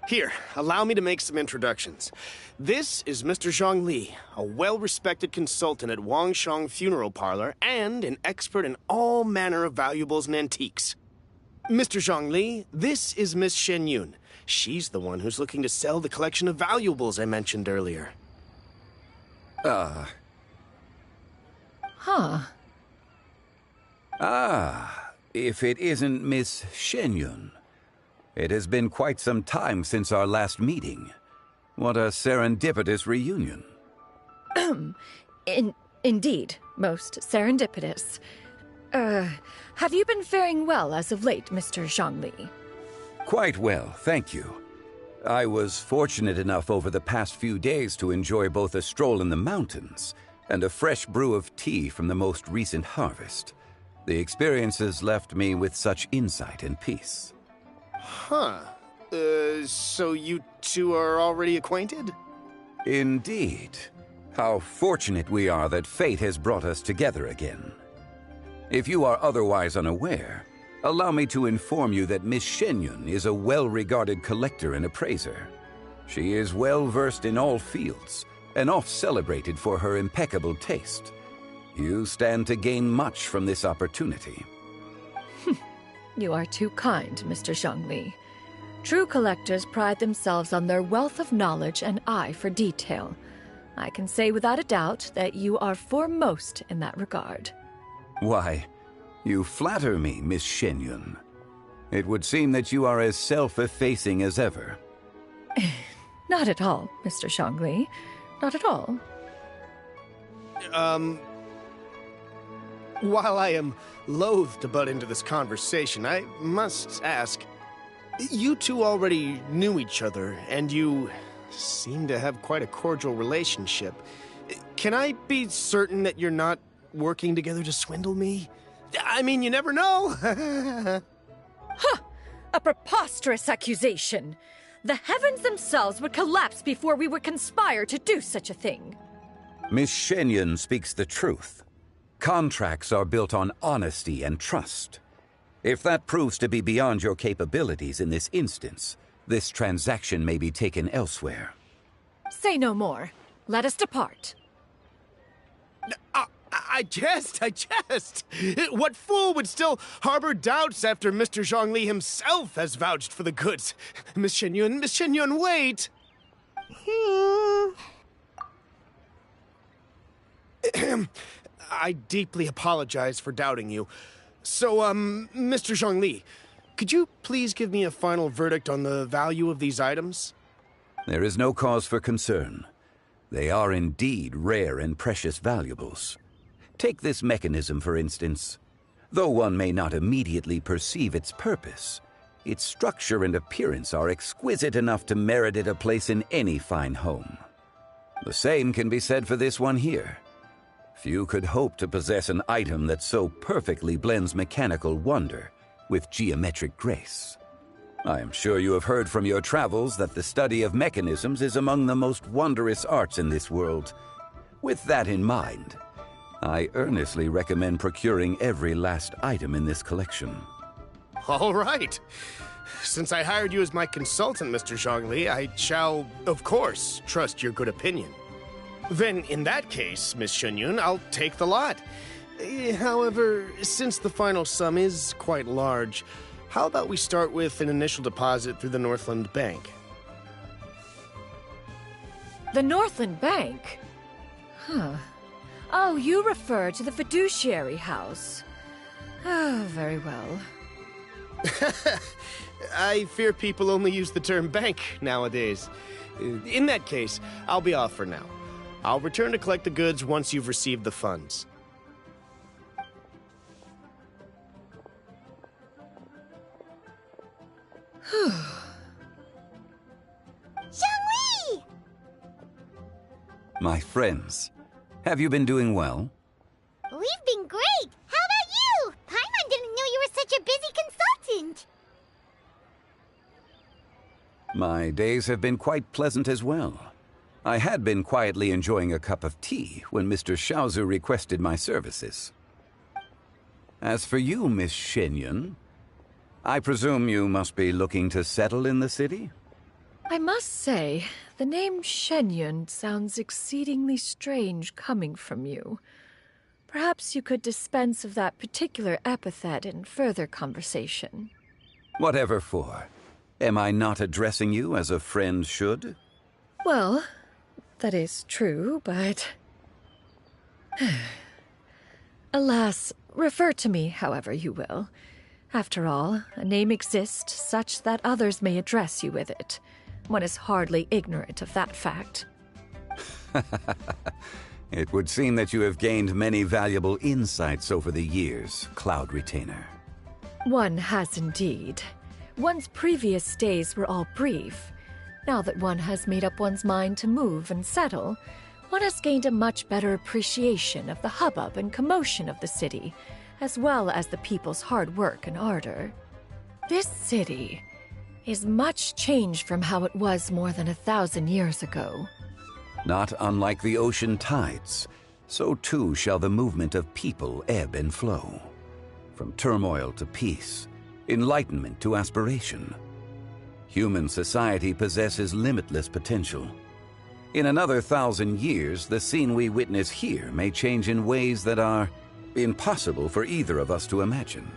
Here, allow me to make some introductions. This is Mr. Zhongli, a well-respected consultant at Wangshang Funeral Parlor and an expert in all manner of valuables and antiques. Mr. Zhongli, this is Miss Xianyun. She's the one who's looking to sell the collection of valuables I mentioned earlier. Huh. If it isn't Miss Xianyun. It has been quite some time since our last meeting. What a serendipitous reunion. Indeed, most serendipitous. Have you been faring well as of late, Mr. Zhongli? Quite well, thank you. I was fortunate enough over the past few days to enjoy both a stroll in the mountains and a fresh brew of tea from the most recent harvest. The experiences left me with such insight and peace. Huh. So you two are already acquainted? Indeed. How fortunate we are that fate has brought us together again. If you are otherwise unaware, allow me to inform you that Miss Xianyun is a well-regarded collector and appraiser. She is well-versed in all fields, and oft-celebrated for her impeccable taste. You stand to gain much from this opportunity. You are too kind, Mr. Zhongli. True collectors pride themselves on their wealth of knowledge and eye for detail. I can say without a doubt that you are foremost in that regard. Why, you flatter me, Miss Xianyun. It would seem that you are as self-effacing as ever. Not at all, Mr. Zhongli. Not at all. While I am loath to butt into this conversation, I must ask, you two already knew each other, and you seem to have quite a cordial relationship. Can I be certain that you're not working together to swindle me? I mean, you never know. Huh! A preposterous accusation. The heavens themselves would collapse before we would conspire to do such a thing. Miss Xianyun speaks the truth. Contracts are built on honesty and trust. If that proves to be beyond your capabilities in this instance, this transaction may be taken elsewhere. Say no more. Let us depart. I jest. What fool would still harbor doubts after Mr. Zhongli himself has vouched for the goods? Miss Xianyun, wait! I deeply apologize for doubting you. So, Mr. Zhongli, could you please give me a final verdict on the value of these items? There is no cause for concern. They are indeed rare and precious valuables. Take this mechanism, for instance. Though one may not immediately perceive its purpose, its structure and appearance are exquisite enough to merit it a place in any fine home. The same can be said for this one here. Few could hope to possess an item that so perfectly blends mechanical wonder with geometric grace. I am sure you have heard from your travels that the study of mechanisms is among the most wondrous arts in this world. With that in mind, I earnestly recommend procuring every last item in this collection. All right. Since I hired you as my consultant, Mr. Zhongli, I shall, of course, trust your good opinion. Then, in that case, Miss Xianyun, I'll take the lot. However, since the final sum is quite large, how about we start with an initial deposit through the Northland Bank? The Northland Bank? Huh. Oh, you refer to the fiduciary house. Oh, very well. I fear people only use the term bank nowadays. In that case, I'll be off for now. I'll return to collect the goods once you've received the funds. Xianyun! My friends, have you been doing well? We've been great! How about you? Paimon didn't know you were such a busy consultant! My days have been quite pleasant as well. I had been quietly enjoying a cup of tea when Mr. Xiaozu requested my services. As for you, Miss Xianyun, I presume you must be looking to settle in the city? I must say, the name Xianyun sounds exceedingly strange coming from you. Perhaps you could dispense of that particular epithet in further conversation. Whatever for. Am I not addressing you as a friend should? Well, that is true, but... Alas, refer to me however you will. After all, a name exists such that others may address you with it. One is hardly ignorant of that fact. It would seem that you have gained many valuable insights over the years, Cloud Retainer. One has indeed. One's previous days were all brief. Now that one has made up one's mind to move and settle, one has gained a much better appreciation of the hubbub and commotion of the city, as well as the people's hard work and ardor. This city is much changed from how it was more than 1,000 years ago. Not unlike the ocean tides, so too shall the movement of people ebb and flow. From turmoil to peace, enlightenment to aspiration. Human society possesses limitless potential. In another 1,000 years, the scene we witness here may change in ways that are impossible for either of us to imagine.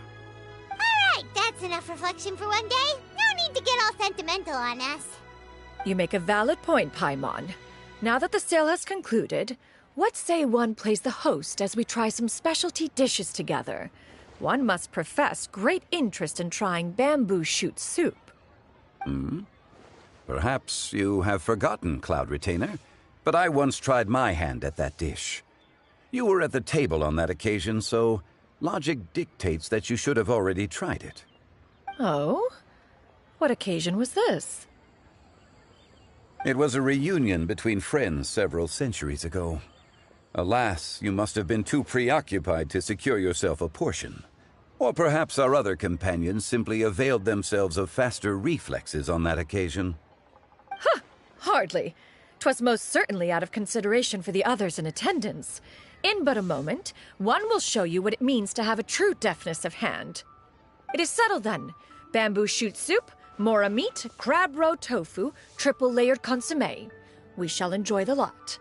Alright, that's enough reflection for one day. No need to get all sentimental on us. You make a valid point, Paimon. Now that the sale has concluded, what say one plays the host as we try some specialty dishes together? One must profess great interest in trying bamboo shoot soup. Perhaps you have forgotten, Cloud Retainer, but I once tried my hand at that dish. You were at the table on that occasion, so logic dictates that you should have already tried it. Oh? What occasion was this? It was a reunion between friends several centuries ago. Alas, you must have been too preoccupied to secure yourself a portion. Or perhaps our other companions simply availed themselves of faster reflexes on that occasion. Huh! Hardly. 'Twas most certainly out of consideration for the others in attendance. In but a moment, one will show you what it means to have a true deftness of hand. It is settled then. Bamboo shoot soup, mora meat, crab roe tofu, triple-layered consommé. We shall enjoy the lot.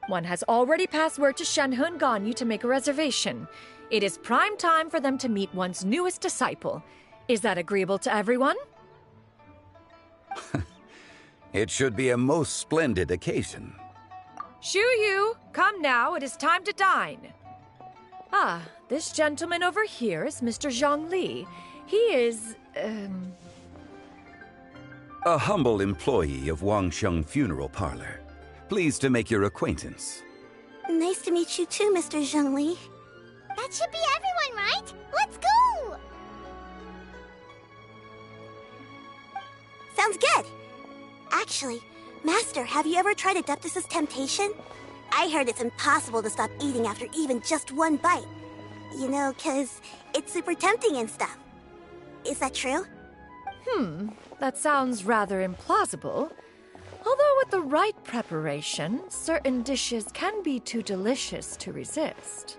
One has already passed word to Shenhe and Ganyu to make a reservation. It is prime time for them to meet one's newest disciple. Is that agreeable to everyone? It should be a most splendid occasion. Yu, come now, it is time to dine. Ah, this gentleman over here is Mr. Zhongli. He is, A humble employee of Wangsheng Funeral Parlor. Pleased to make your acquaintance. Nice to meet you too, Mr. Zhongli. That should be everyone, right? Let's go! Sounds good. Actually, Master, have you ever tried Adeptus' temptation? I heard it's impossible to stop eating after even just one bite. You know, 'cause it's super tempting and stuff. Is that true? That sounds rather implausible. Although with the right preparation, certain dishes can be too delicious to resist.